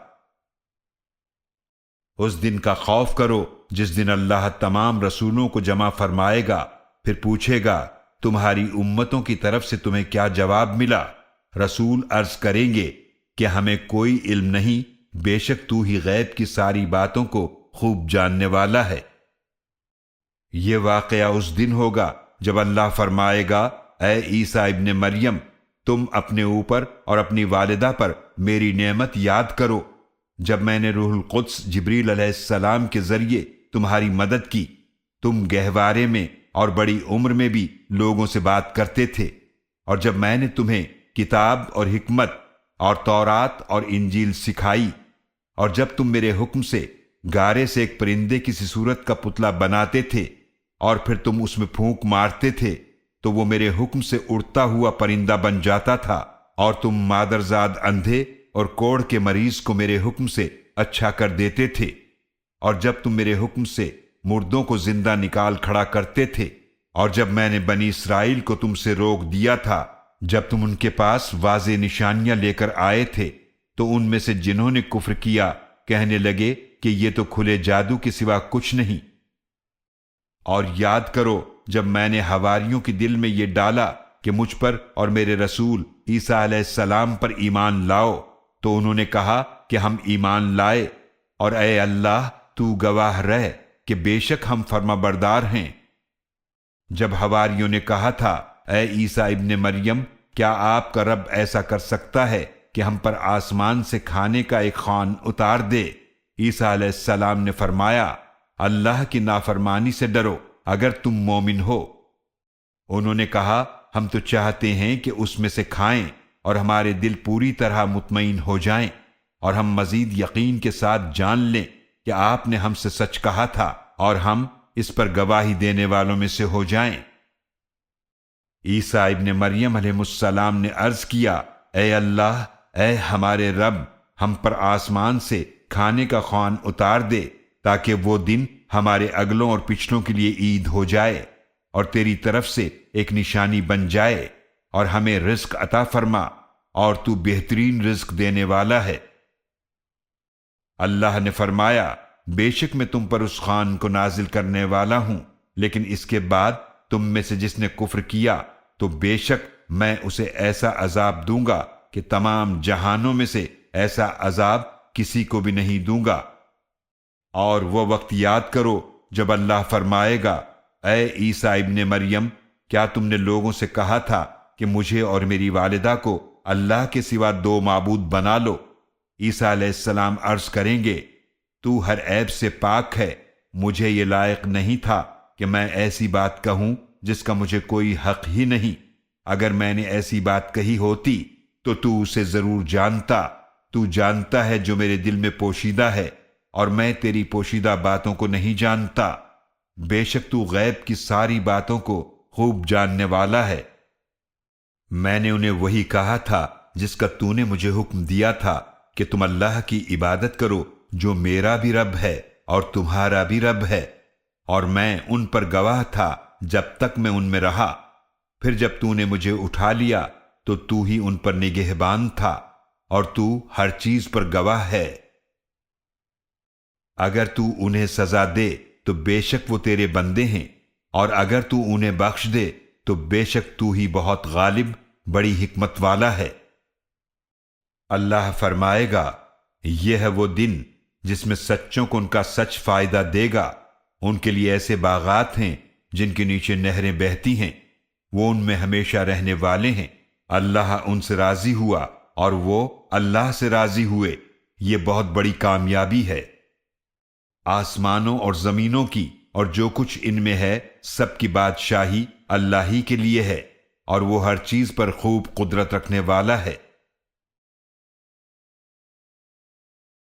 S1: اس دن کا خوف کرو جس دن اللہ تمام رسولوں کو جمع فرمائے گا، پھر پوچھے گا تمہاری امتوں کی طرف سے تمہیں کیا جواب ملا؟ رسول عرض کریں گے کہ ہمیں کوئی علم نہیں، بے شک تو ہی غیب کی ساری باتوں کو خوب جاننے والا ہے۔ یہ واقعہ اس دن ہوگا جب اللہ فرمائے گا اے عیسیٰ ابن مریم، تم اپنے اوپر اور اپنی والدہ پر میری نعمت یاد کرو جب میں نے روح القدس جبریل علیہ السلام کے ذریعے تمہاری مدد کی، تم گہوارے میں اور بڑی عمر میں بھی لوگوں سے بات کرتے تھے، اور جب میں نے تمہیں کتاب اور حکمت اور تورات اور انجیل سکھائی، اور جب تم میرے حکم سے گارے سے ایک پرندے کسی صورت کا پتلا بناتے تھے اور پھر تم اس میں پھونک مارتے تھے تو وہ میرے حکم سے اڑتا ہوا پرندہ بن جاتا تھا، اور تم مادرزاد اندھے اور کوڑ کے مریض کو میرے حکم سے اچھا کر دیتے تھے، اور جب تم میرے حکم سے مردوں کو زندہ نکال کھڑا کرتے تھے، اور جب میں نے بنی اسرائیل کو تم سے روک دیا تھا جب تم ان کے پاس واضح نشانیاں لے کر آئے تھے، تو ان میں سے جنہوں نے کفر کیا کہنے لگے کہ یہ تو کھلے جادو کے سوا کچھ نہیں۔ اور یاد کرو جب میں نے حواریوں کے دل میں یہ ڈالا کہ مجھ پر اور میرے رسول عیسیٰ علیہ السلام پر ایمان لاؤ، تو انہوں نے کہا کہ ہم ایمان لائے، اور اے اللہ تو گواہ رہ کہ بے شک ہم فرما بردار ہیں۔ جب حواریوں نے کہا تھا اے عیسیٰ ابن مریم، کیا آپ کا رب ایسا کر سکتا ہے کہ ہم پر آسمان سے کھانے کا ایک خوان اتار دے؟ عیسیٰ علیہ السلام نے فرمایا اللہ کی نافرمانی سے ڈرو اگر تم مومن ہو۔ انہوں نے کہا ہم تو چاہتے ہیں کہ اس میں سے کھائیں اور ہمارے دل پوری طرح مطمئن ہو جائیں اور ہم مزید یقین کے ساتھ جان لیں کہ آپ نے ہم سے سچ کہا تھا اور ہم اس پر گواہی دینے والوں میں سے ہو جائیں۔ عیسیٰ ابن مریم علیہ السلام نے عرض کیا، اے اللہ، اے ہمارے رب، ہم پر آسمان سے کھانے کا خوان اتار دے تاکہ وہ دن ہمارے اگلوں اور پچھلوں کے لیے عید ہو جائے اور تیری طرف سے ایک نشانی بن جائے، اور ہمیں رزق عطا فرما اور تو بہترین رزق دینے والا ہے۔ اللہ نے فرمایا، بے شک میں تم پر اس خوان کو نازل کرنے والا ہوں، لیکن اس کے بعد تم میں سے جس نے کفر کیا تو بے شک میں اسے ایسا عذاب دوں گا کہ تمام جہانوں میں سے ایسا عذاب کسی کو بھی نہیں دوں گا۔ اور وہ وقت یاد کرو جب اللہ فرمائے گا، اے عیسیٰ ابن مریم، کیا تم نے لوگوں سے کہا تھا کہ مجھے اور میری والدہ کو اللہ کے سوا دو معبود بنا لو؟ عیسیٰ علیہ السلام عرض کریں گے، تو ہر عیب سے پاک ہے، مجھے یہ لائق نہیں تھا کہ میں ایسی بات کہوں جس کا مجھے کوئی حق ہی نہیں۔ اگر میں نے ایسی بات کہی ہوتی تو اسے ضرور جانتا۔ تو جانتا ہے جو میرے دل میں پوشیدہ ہے، اور میں تیری پوشیدہ باتوں کو نہیں جانتا۔ بے شک تو غیب کی ساری باتوں کو خوب جاننے والا ہے۔ میں نے انہیں وہی کہا تھا جس کا تو نے مجھے حکم دیا تھا کہ تم اللہ کی عبادت کرو جو میرا بھی رب ہے اور تمہارا بھی رب ہے، اور میں ان پر گواہ تھا جب تک میں ان میں رہا۔ پھر جب تو نے مجھے اٹھا لیا تو ہی ان پر نگہبان تھا، اور تو ہر چیز پر گواہ ہے۔ اگر تو انہیں سزا دے تو بے شک وہ تیرے بندے ہیں، اور اگر تو انہیں بخش دے تو بے شک تو ہی بہت غالب، بڑی حکمت والا ہے۔ اللہ فرمائے گا، یہ ہے وہ دن جس میں سچوں کو ان کا سچ فائدہ دے گا۔ ان کے لیے ایسے باغات ہیں جن کے نیچے نہریں بہتی ہیں، وہ ان میں ہمیشہ رہنے والے ہیں۔ اللہ ان سے راضی ہوا اور وہ اللہ سے راضی ہوئے، یہ بہت بڑی کامیابی ہے۔ آسمانوں اور زمینوں کی اور جو کچھ ان میں ہے سب کی بادشاہی اللہ ہی کے لیے ہے، اور وہ ہر چیز پر خوب قدرت رکھنے والا ہے۔